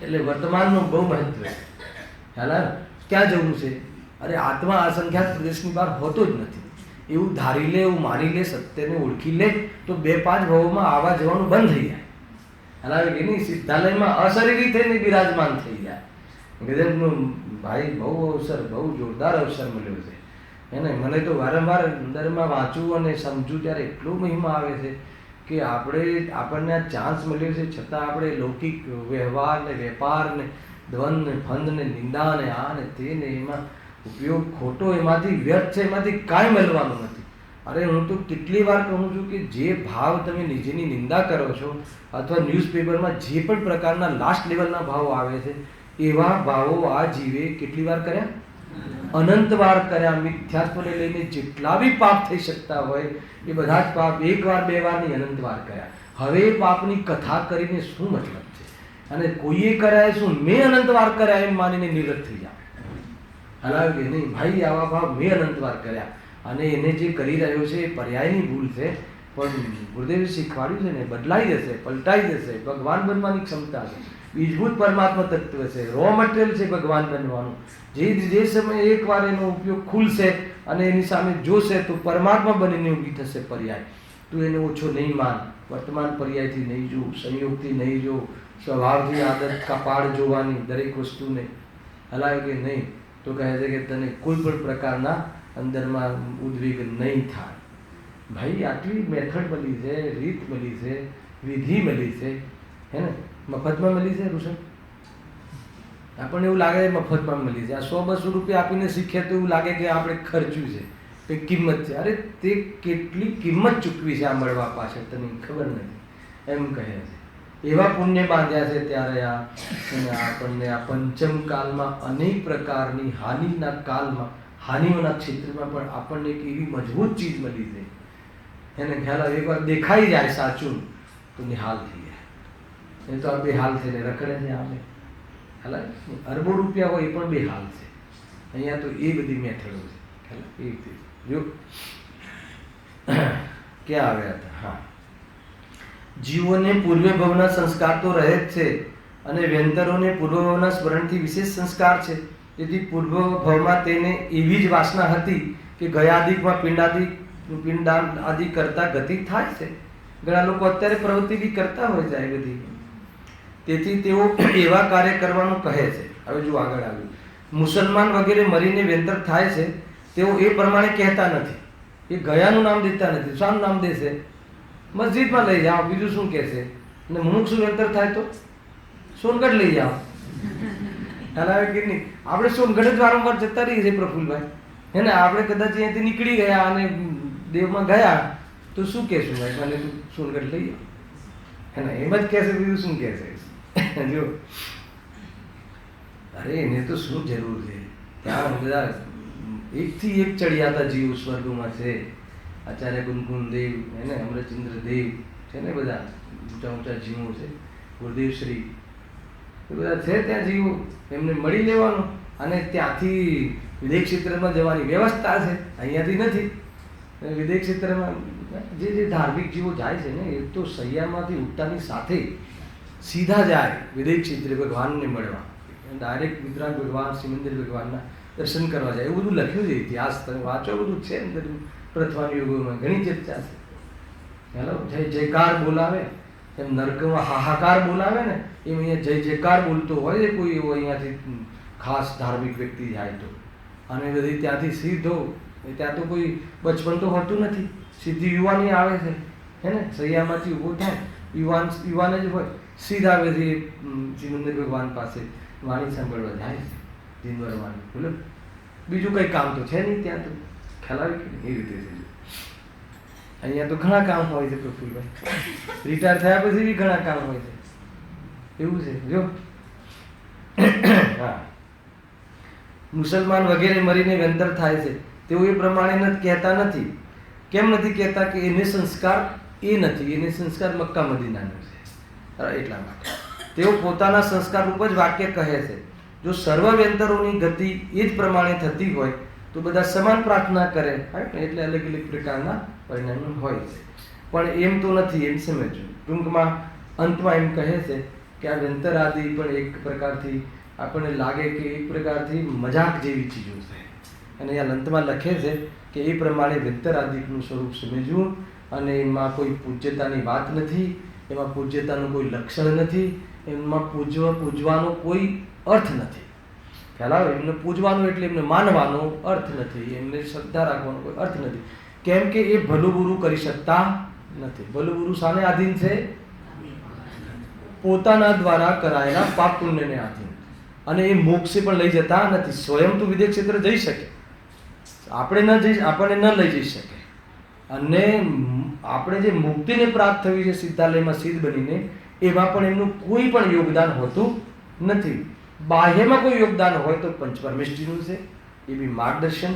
એટલે વર્તમાનનું બહુ મહત્વ છે. હલા ક્યાં જવું છે? અરે આત્મા અસંખ્યાત પ્રદેશની બહાર હોતો જ નથી. એવું ધારી લે, એવું માની લે, સત્યને ઓળખી લે તો 2-5 ભાવોમાં આવવા જવાનું બંધ થઈ જાય. હલાવે કે નહીં. સિદ્ધાલયમાં અશરીરી થઈને બિરાજમાન થઈ જાય. ગજબનું ભાઈ, બહુ અવસર, બહુ જોરદાર અવસર મળ્યો છે એને. મને તો વારંવાર અંદરમાં વાંચવું અને સમજવું ત્યારે એટલો મહિમા આવે છે કે આપણને આ ચાન્સ મળ્યો છે, છતાં આપણે લૌકિક વ્યવહાર ને વેપાર ને દ્વંદ ને ફંદ ને નિંદા ને આ ને તે ને એમાં ઉપયોગ ખોટો, એમાંથી વ્યર્થ છે, એમાંથી કાંઈ મળવાનું નથી. અરે હું તો કેટલી વાર કહું છું કે જે ભાવ તમે નીચેની નિંદા કરો છો, અથવા ન્યૂઝપેપરમાં જે પણ પ્રકારના લાસ્ટ લેવલના ભાવો આવે છે, એવા ભાવો આ જીવે કેટલી વાર કર્યા? અનંત વાર કર્યા. મિથ્યાત્વને લઈને જેટલા બી પાપ થઈ શકતા હોય એ બધા જ પાપ 1 વાર 2 વાર નહીં, અનંત વાર કર્યા. હવે એ પાપની કથા કરીને શું મતલબ છે? અને કોઈએ કર્યા શું? મેં અનંત વાર કર્યા એમ માનીને નિવૃત્ત થઈ જાય. હલાવે કે નહીં ભાઈ, આવા ભાવ મેં અનંત વાર કર્યા. અને એને જે કરી રહ્યો છે એ પર્યાયની ભૂલ છે, પણ ગુરુદેવે શીખવાડ્યું છે ને, બદલાઈ જશે, પલટાઈ જશે, ભગવાન બનવાની ક્ષમતા છે. બીજભૂત પરમાત્મા તત્વ છે, રો મટીરિયલ છે ભગવાન બનવાનું. જે સમયે એકવાર એનો ઉપયોગ ખુલશે અને એની સામે જોશે તો પરમાત્મા બનીને ઊભી થશે પર્યાય. તું એને ઓછો નહીં માન, વર્તમાન પર્યાયથી નહીં જો, સંયોગથી નહીં જો, સ્વભાવથી આદત કપાળ જોવાની દરેક વસ્તુને હલાવે કે નહીં, તો કહે છે કે તને કોઈ પણ પ્રકારના અંદરમાં ઉદ્વેગ નહીં થાય. ભાઈ આટલી મેથડ મળી છે, રીત મળી છે, વિધિ મળી છે, હે ને, મફતમાં મળી છે ઋષભ? આપણને એવું લાગે છે મફતમાં મળી છે. આ 100-200 રૂપિયા આપીને શીખે તો એવું લાગે કે આપણે ખર્ચ્યું છે, કંઈ કિંમત છે. અરે તે કેટલી કિંમત ચૂકવી છે આ મળવા પાછળ તને ખબર નથી, એમ કહે છે. એવા પુણ્ય બાંધ્યા છે ત્યારે આપણને આ પંચમ કાળમાં અનેક પ્રકારની હાનિના કાળમાં, હાનિઓના ક્ષેત્રમાં પણ આપણને એક એવી મજબૂત ચીજ મળી છે, એને ખ્યાલ આવે. એકવાર દેખાઈ જાય સાચું તો નિહાલ થઈ જાય. એ તો આ બેહાલ થઈને રખડે છે. આપણે ખ્યાલ આવે, અરબો રૂપિયા હોય એ પણ બેહાલ છે. અહીંયા તો એ બધી મેથડો છે. ખ્યાલ એ રીતે જો ક્યાં આવ્યા હતા? હા, જીવોને પૂર્વ ભવના સંસ્કાર તો રહે જ છે અને વ્યંતરોને પૂર્વ ભવના સ્મરણથી વિશેષ સંસ્કાર છે. તેથી પૂર્વ ભવમાં તેને એવી જ વાસના હતી કે ગયાદિકમાં પિંડાન આદિ કરતા ગતિ થાય છે. ઘણા લોકો અત્યારે પ્રવૃત્તિ બી કરતા હોય છે એ બધી. તેથી તેઓ એવા કાર્ય કરવાનું કહે છે. હવે જો આગળ આવ્યું, મુસલમાન વગેરે મરીને વ્યંતર થાય છે, તેઓ એ પ્રમાણે કહેતા નથી. એ ગયાનું નામ દેતા નથી. શાનું નામ દેશે? મસ્જિદમાં લઈ જાઓ, બીજું શું કહેશે? અને મુમુક્ષુ વ્યંતર થાય તો સોનગઢ લઈ જાઓ. હલાવે કે નહીં? આપણે સોનગઢ જ વારંવાર જતા રહીએ છીએ પ્રફુલભાઈ, હે ને. આપણે કદાચ અહીંયાથી નીકળી ગયા અને દેવમાં ગયા તો શું કહેશું? ભાઈ મને તું સોનગઢ લઈ જાઓ, હે ને. એમ જ કહેશે, બીજું શું કહેશે? જો અરે એને તો શું જરૂર છે? ત્યાં બધા એકથી એક ચડિયા હતા જીવ સ્વર્ગમાં છે. આચાર્ય કુમકુમ દેવ, એને અમરચંદ્ર દેવ છે ને, બધા ઊંચા ઊંચા જીવો છે, ગુરુદેવ શ્રી, એ બધા છે ત્યાં જીવો. એમને મળી લેવાનું અને ત્યાંથી વિદેશ ક્ષેત્રમાં જવાની વ્યવસ્થા છે, અહીંયાથી નથી. વિદેશ ક્ષેત્રમાં જે ધાર્મિક જીવો જાય છે ને, એ તો સૈયામાંથી ઉઠતાની સાથે સીધા જાય વિદેશ ક્ષેત્રે ભગવાનને મળવા. ડાયરેક્ટ વિતરાગ ભગવાન, શ્રીમંદિર ભગવાનના દર્શન કરવા જાય. એવું બધું લખ્યું છે, ઇતિહાસ તમે વાંચો, બધું છે અંદર. પ્રથમ યુગોમાં ઘણી ચર્ચા છે. હેલો, જય જયકાર બોલાવે, એમ નરકમાં હાહાકાર બોલાવે ને, એમ અહીંયા જય જયકાર બોલતો હોય છે કોઈ એવો અહીંયાથી ખાસ ધાર્મિક વ્યક્તિ જાય તો. અને બધી ત્યાંથી સીધો, ત્યાં તો કોઈ બચપન તો હોતું નથી, સીધી યુવાની આવે છે, હે ને. સૈયામાંથી ઊભો થાય, યુવાન જ હોય, સીધા બધી શ્રીમંદિર ભગવાન પાસે વાણી સાંભળવા જાય છે, દિનભર વાણી. બોલો, બીજું કંઈ કામ તો છે નહીં ત્યાં તો. ખ્યાલ આવે કે એ રીતે છે. અહીંયા તો ઘણા કામ હોય છે પ્રફુલભાઈ, રિટાયર થયા પછી બી ઘણા કામ હોય છે. એવું છે જો. હા, મુસલમાન વગેરે મરીને વ્યંતર થાય છે, તેઓ એ પ્રમાણે કહેતા નથી. કેમ નથી કહેતા? કે એને સંસ્કાર એ નથી, એને સંસ્કાર મક્કા મદીનાનો છે, એટલા માટે. તેઓ પોતાના સંસ્કાર રૂપ જ વાક્ય કહે છે. જો સર્વ વ્યંતરોની ગતિ એ જ પ્રમાણે થતી હોય તો બધા સમાન પ્રાર્થના કરે, એટલે અલગ અલગ પ્રકારના પરિણામો હોય છે. પણ એમ તો નથી, એમ સમજવું. ટૂંકમાં અંતમાં એમ કહે છે કે આ વ્યંતર આદિ પણ એક પ્રકારથી આપણને લાગે કે એક પ્રકારથી મજાક જેવી ચીજો છે. અને અહીંયા અંતમાં લખે છે કે એ પ્રમાણે વ્યંતર આદિનું સ્વરૂપ સમજવું, અને એમાં કોઈ પૂજ્યતાની વાત નથી, એમાં પૂજ્યતાનું કોઈ લક્ષણ નથી, એમાં પૂજવાનો કોઈ અર્થ નથી. ખ્યાલ આવે? એમને પૂજવાનું એટલે એમને માનવાનો અર્થ નથી, એમને શ્રદ્ધા રાખવાનો કોઈ અર્થ નથી. કેમ કે એ ભલું બુરું કરી શકતા નથી. ભલું બુરું શાને આધીન છે? પોતાના દ્વારા કરાયેલા પાપ પુણ્યને આધીન. અને એ મોક્ષે પણ લઈ જતા નથી. સ્વયં તો વિદેશ ક્ષેત્ર જઈ શકે, આપણને ન લઈ જઈ શકે. અને આપણે જે મુક્તિને પ્રાપ્ત થવી છે સિદ્ધાલયમાં સિદ્ધ બનીને, એમાં પણ એમનું કોઈ પણ યોગદાન હોતું નથી. બાહ્યમાં કોઈ યોગદાન હોય તો પંચપરમેષ્ઠીનું છે, એ બી માર્ગદર્શન.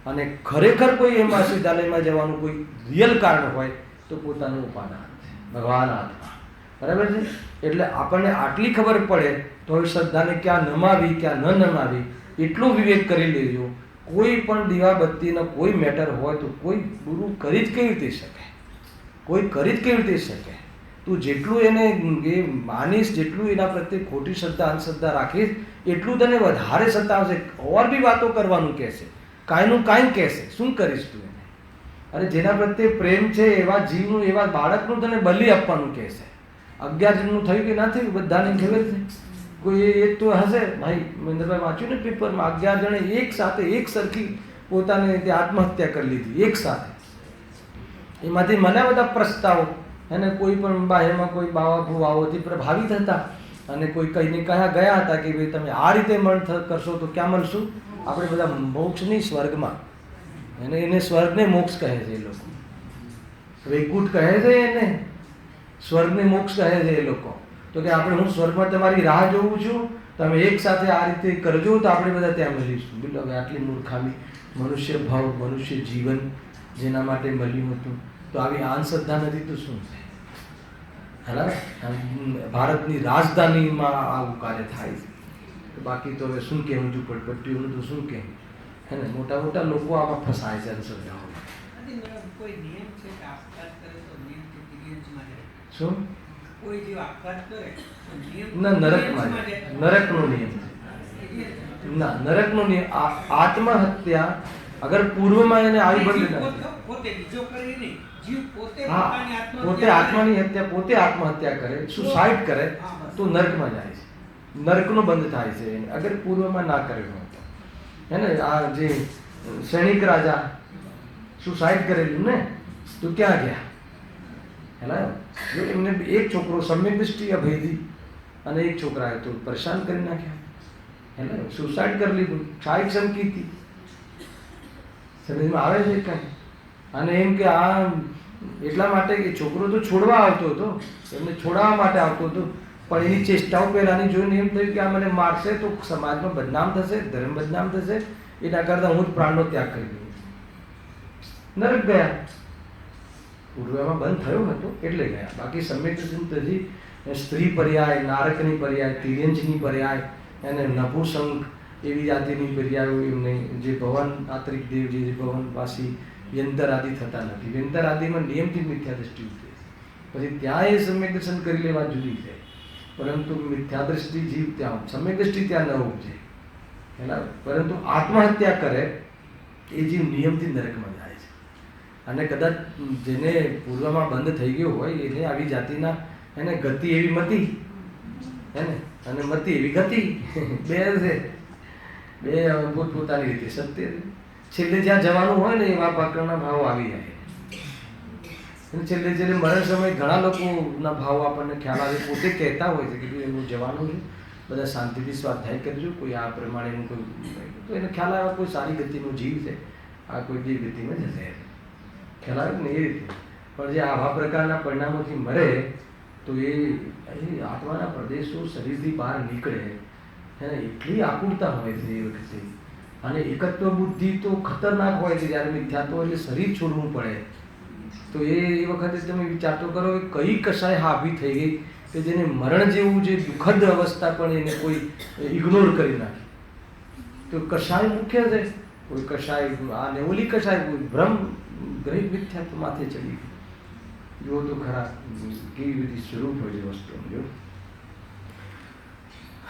અને ખરેખર કોઈ એમાં સિદ્ધાલયમાં જવાનું કોઈ રિયલ કારણ હોય તો પોતાનું ઉપાદાન છે, ભગવાન આત્મા. બરાબર છે? એટલે આપણને આટલી ખબર પડે તો હવે શ્રદ્ધાને ક્યાં નમાવી ક્યાં ન નમાવી એટલો વિવેક કરી લેજો. કોઈ પણ દીવાબત્તીનો કોઈ મેટર હોય તો કોઈ ગુરુ કરી જ કેવી રીતે શકે? કોઈ કરી જ કેવી રીતે શકે? તું જેટલું એને એ માનીશ, જેટલું એના પ્રત્યે ખોટી શ્રદ્ધા અંધશ્રદ્ધા રાખીશ, એટલું તને વધારે સતાવશે. ઓર બી વાતો કરવાનું કહેશે, કાંઈનું કાંઈ કહેશે. શું કરીશ તું એને? અરે જેના પ્રત્યે પ્રેમ છે એવા જીવનું, એવા બાળકનું તને બલિ આપવાનું કહેશે. 11 જણનું થયું કે ના થયું બધાને ખબર છે. કોઈ એક તો હશે ભાઈ, મહેન્દ્રભાઈ વાંચ્યું ને પેપરમાં, 11 જણે એક સાથે એક સરખી પોતાને ત્યાં આત્મહત્યા કરી લીધી એક સાથે. એમાંથી મને બધા પ્રસ્તાવો, અને કોઈ પણ બાહેમાં કોઈ બાવા ભુવાઓથી પ્રભાવિત હતા, અને કોઈ કહીને કયા ગયા હતા કે ભાઈ તમે આ રીતે મરણ કરશો તો ક્યાં મળશું આપણે બધા? મોક્ષની સ્વર્ગમાં. એને સ્વર્ગને મોક્ષ કહે છે એ લોકો, વૈકુંઠ કહે છે એને, સ્વર્ગને મોક્ષ કહે છે એ લોકો. તો કે આપણે હું સ્વર્ગમાં તમારી રાહ જોઉં છું, તમે એક સાથે આ રીતે કરજો તો આપણે બધા ત્યાં મળીશું. બોલો હવે આટલી મૂર્ખામી, મનુષ્ય ભાવ, મનુષ્ય જીવન જેના માટે મળ્યું હતું, તો આવી અંધશ્રદ્ધા નથી તો શું છે? બરાબર, ભારતની રાજધાનીમાં આવું કાર્ય થાય છે. બાકી તો હવે શું કહેવું, ઝૂંપડપટ્ટીઓનું તો શું કહેવું, હે ને? મોટા મોટા લોકો આમાં ફસાય છે અંધશ્રદ્ધાઓમાં. કોઈ નિયમ છે કે આપઘાત કરે તો નિયમથી તિર્યંશમાં જાય? શું? કોઈ જે આપઘાત કરે તો નિયમ ના, નરકમાં જાય. નરકનો નિયમ છે. ના, નરકનો નિયમ. આત્મહત્યા અગર પૂર્વમાં એને આવી બદલી પોતે બીજો કરે નહીં, જીવ પોતે હા, પોતે આત્માની હત્યા, પોતે આત્મહત્યા કરે, સુસાઇડ કરે તો નરકમાં જાય છે. નરકનો બંધ થાય છે એને, અગર પૂર્વમાં ના કર્યો હોય તો. હે ને? આ જે સૈનિક રાજા સુસાઇડ કરેલું ને, તો ક્યાં ગયા? હેલા, જો એમને એક છોકરો સમ્યક દૃષ્ટિ અભયથી અને એક છોકરાએ તો પરેશાન કરી નાખ્યા. હેલા, સુસાઇડ કરી લીધું, શાહિક સંકીથી. સમજમાં આવે છે કાંઈ? અને એમ કે આ એટલા માટે કે છોકરો તો છોડવા આવતો હતો, એમને છોડાવવા માટે આવતો હતો, પણ એની ચેષ્ટાઓ પહેલાંની જોઈને એમ થયું કે આ મને મારશે તો સમાજમાં બદનામ થશે, ધર્મ બદનામ થશે, એના કરતાં હું જ પ્રાણનો ત્યાગ કરી દઉં. નરક ગયા. પૂર્વમાં બંધ થયો હતો એટલે ગયા. બાકી સમ્યક દૃષ્ટિ સ્ત્રી પર્યાય, નારકની પર્યાય, તિર્યંશની પર્યાય, અને નપુસંક એવી જાતિની પર્યાયો એમને, જે ભવન આંતરિક દેવ, જે ભવનવાસી વ્યંતર આદિ થતા નથી. વ્યંતર આદિમાં નિયમથી મિથ્યા દ્રષ્ટિ ઉતરે છે. પછી ત્યાં એ સમ્યક દર્શન કરી લેવા જુદી છે, પરંતુ મિથ્યા દ્રષ્ટિ જીવ ત્યાં, સમ્યક દ્રષ્ટિ ત્યાં ન ઉપજે. એના પરંતુ આત્મહત્યા કરે એ જીવ નિયમથી નરકમાં જાય છે. અને કદાચ જેને પૂર્વમાં બંધ થઈ ગયો હોય એને આવી જાતિના એને ગતિ એવી મતી, હે ને, અને મતી એવી ગતિ, બે છે. બે પોતપોતાની રીતે સત્ય. છેલ્લે જ્યાં જવાનું હોય ને એવા પ્રકારના ભાવ આવી જાય. અને છેલ્લે છેલ્લે મરણ સમયે ઘણા લોકોના ભાવ આપણને ખ્યાલ આવે, પોતે કહેતા હોય છે કે એવું જવાનું છે, બધા શાંતિથી સ્વાધ્યાય કરજો, કોઈ આ પ્રમાણેનું કોઈ, તો એને ખ્યાલ આવે કોઈ સારી ગતિનો જીવ છે, આ કોઈ જે ગતિમાં જશે, ખ્યાલ આવે ને એ રીતે. પણ જે આવા પ્રકારના પરિણામોથી મરે તો એ આત્માના પ્રદેશો શરીરથી બહાર નીકળે, એને એટલી આકુરતા હોય છે એ વખતે. અને એકત્વ બુદ્ધિ તો ખતરનાક હોય છે. જ્યારે મિથ્યાત્વ એટલે શરીર છોડવું પડે, તો એ વખતે તમે વિચાર તો કરો કે કઈ કશાય હાવી થઈ ગઈ કે જેને મરણ જેવું જે દુઃખદ અવસ્થા પણ એને કોઈ ઇગ્નોર કરી નાખી. તો કશાય મુખ્ય છે, કોઈ કશાય આ ને ઓલી કશાય, કોઈ ભ્રમ ગ્રહિત મિથ્યાત્વ માથે ચડી ગયું. જુઓ તો ખરા કેવી બધી સ્વરૂપ હોય છે વસ્તુનું. જો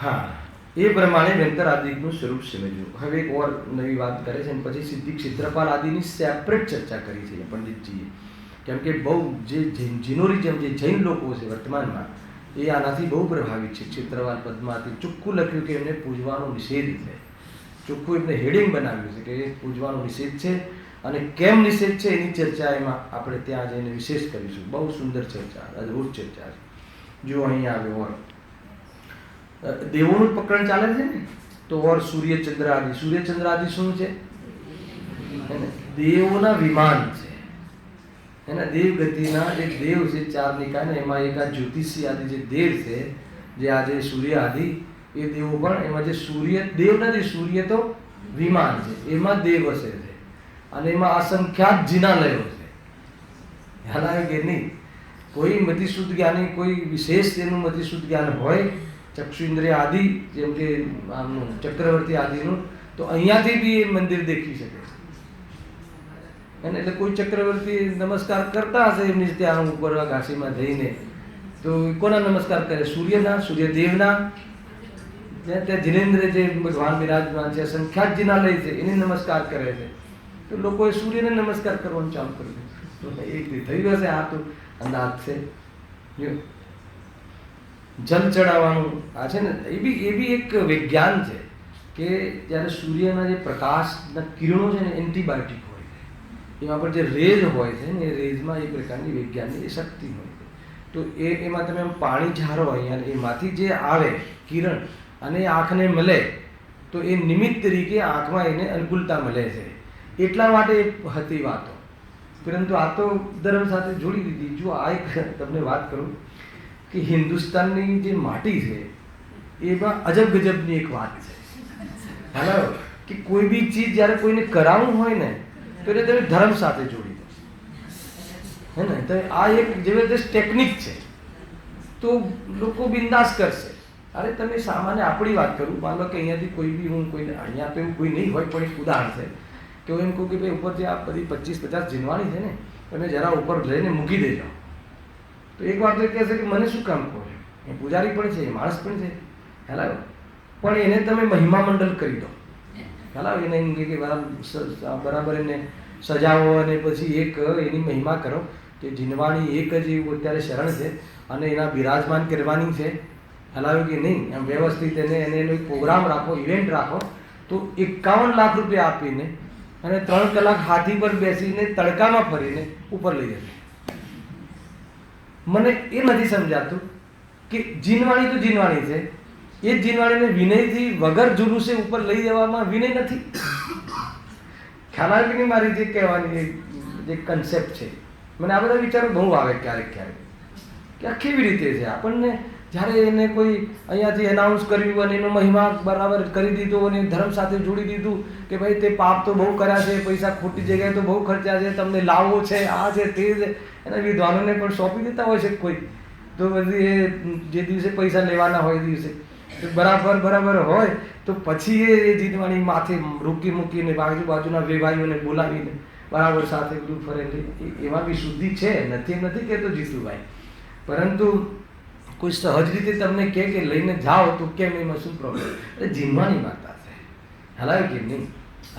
હા, એ પ્રમાણે વ્યંતર આદિનું સ્વરૂપ સમજ્યું. હવે એક ઓર નવી વાત કરે છે, અને પછી સિદ્ધિ ક્ષેત્રપાલ આદિની સેપરેટ ચર્ચા કરી છે પંડિતજીએ. કેમ કે બહુ જે જીનોરિઝમ, જે જૈન લોકો છે વર્તમાનમાં, એ આનાથી બહુ પ્રભાવિત છે. ક્ષેત્રપાલ પદ્માથી ચોખ્ખું લખ્યું કે એમને પૂજવાનો નિષેધ છે. ચોખ્ખું એમને હેડિંગ બનાવ્યું છે કે એ પૂજવાનો નિષેધ છે, અને કેમ નિષેધ છે એની ચર્ચા એમાં આપણે ત્યાં જઈને વિશેષ કરીશું. બહુ સુંદર ચર્ચા, અદભુત ચર્ચા છે. જો અહીંયા આવ્યો ઓર દેવોનું પકડ ચાલે છે ને, તો ઓર સૂર્યચંદ્ર આદિ. સૂર્યચંદ્ર આદિ શું છે? દેવોના વિમાન છે. એના દેવ ગતિના જે દેવ છે ચાર નિકાય, એમાં એક આ જ્યોતિષી આદિ જે દેવ છે, જે આજે સૂર્ય આદિ, એ દેવો પણ એમાં જે સૂર્ય દેવ નથી, સૂર્ય તો વિમાન છે, એમાં દેવ વસે છે. અને એમાં અસંખ્યાત જિનાલયો છે. ખ્યાલ આવે કે નહીં? કોઈ મતિશુદ્ધ જ્ઞાની, કોઈ વિશેષ તેનું મતિશુદ્ધ જ્ઞાન હોય, ચક્ષુ ઇન્દ્રિય આદિ, જેમ કે આમનું ચક્રવર્તી આદિનું, તો અહીંયાથી બી એ મંદિર દેખી શકે છે. એટલે કોઈ ચક્રવર્તી નમસ્કાર કરતા હશે એમની ત્યાં ઉપર ઘાસીમાં જઈને, તો કોના નમસ્કાર કરે? સૂર્યના, સૂર્યદેવના. ત્યાં જિનેન્દ્ર જે ભગવાન બિરાજમાન છે, સંખ્યાતજીના લય છે, એને નમસ્કાર કરે છે. તો લોકોએ સૂર્યને નમસ્કાર કરવાનું ચાલુ કરી દીધું. તો એક રીતે થયું હશે, આ તો અંદાજ છે. જલ ચડાવવાનું આ છે ને, એ બી એક વિજ્ઞાન છે કે જ્યારે સૂર્યના જે પ્રકાશના કિરણો છે ને, એન્ટીબાયોટિક હોય છે. એમાં પણ જે રેઝ હોય છે ને, એ રેઝમાં એ પ્રકારની વિજ્ઞાનની શક્તિ હોય છે. તો એમાં તમે આમ પાણી ઝારો અહીંયા, એમાંથી જે આવે કિરણ અને આંખને મળે તો એ નિમિત્ત તરીકે આંખમાં એને અનુકૂળતા મળે છે. એટલા માટે હતી વાતો. પરંતુ આ તો ધર્મ સાથે જોડી દીધી. જો આ એક તમને વાત કરું કે હિન્દુસ્તાનની જે માટી છે એમાં અજબ ગજબની એક વાત છે. હાલો, કે કોઈ બી ચીજ જ્યારે કોઈને કરાવવું હોય ને તો એને તમે ધર્મ સાથે જોડી દો, હે ને. તો આ એક જબરદસ્ત ટેકનિક છે. તો લોકો બિંદાસ કરશે. અરે તમે સામાન્ય આપણી વાત કરું, માનો કે અહીંયાથી કોઈ બી હું કોઈને, અહીંયા તો એવું કોઈ નહીં હોય, પણ એક ઉદાહરણ છે કે હું એમ કહું કે ભાઈ ઉપર જે આ બધી 25-50 જીનવાણી છે ને, તમે જરા ઉપર લઈને મૂકી દેજો. તો એક વાર તો એ કહેશે કે મને શું કામ કહો છો? એ પૂજારી પણ છે, એ માણસ પણ છે, હેલા. પણ એને તમે મહિમા મંડળ કરી દો, હેલા. એને એમ કે બરાબર એને સજાવો અને પછી એક એની મહિમા કરો કે જીનવાણી એક જ એવું અત્યારે શરણ છે અને એના બિરાજમાન કરવાની છે, હલાવ્યું કે નહીં. એમ વ્યવસ્થિત એને એનો એક પ્રોગ્રામ રાખો, ઇવેન્ટ રાખો. તો 51 લાખ રૂપિયા આપીને અને 3 કલાક હાથી પર બેસીને તડકામાં ફરીને ઉપર લઈ જશે. મને એ નથી સમજાતું કે જીનવાણી તો જીનવાણી છે, એ જ જીનવાણીને વિનયથી વગર જુલુસે ઉપર લઈ જવામાં વિનય નથી. ખ્યાલ આવે કે નહીં મારી જે કહેવાની જે કન્સેપ્ટ છે? મને આ બધા વિચારો બહુ આવે ક્યારેક કે આ કેવી રીતે છે. આપણને જ્યારે એને કોઈ અહીંયાથી એનાઉન્સ કર્યું અને એનો મહિમા બરાબર કરી દીધો અને ધર્મ સાથે જોડી દીધું કે ભાઈ તે પાપ તો બહુ કર્યા છે, પૈસા ખોટી જગ્યાએ તો બહુ ખર્ચ્યા છે, તમને લાવવો છે, આ છે, તે છે, એના વિદ્વાનોને પણ સોંપી દેતા હોય છે કોઈ. તો બધી એ જે દિવસે પૈસા લેવાના હોય એ દિવસે બરાબર હોય તો પછી એ જીનવાણી માથે રૂકી મૂકીને બાજુના વેવાઈઓને બોલાવીને બરાબર સાથે બધું ફરે. એમાં બી શુદ્ધિ છે, નથી કહેતો જીતુભાઈ, પરંતુ કોઈ સહજ રીતે તમને કહે કે લઈને જાઓ તો કેમ, એમાં શું પ્રોબ્લેમ? એટલે જીનવાણી માતા છે, હલાવે કે નહીં.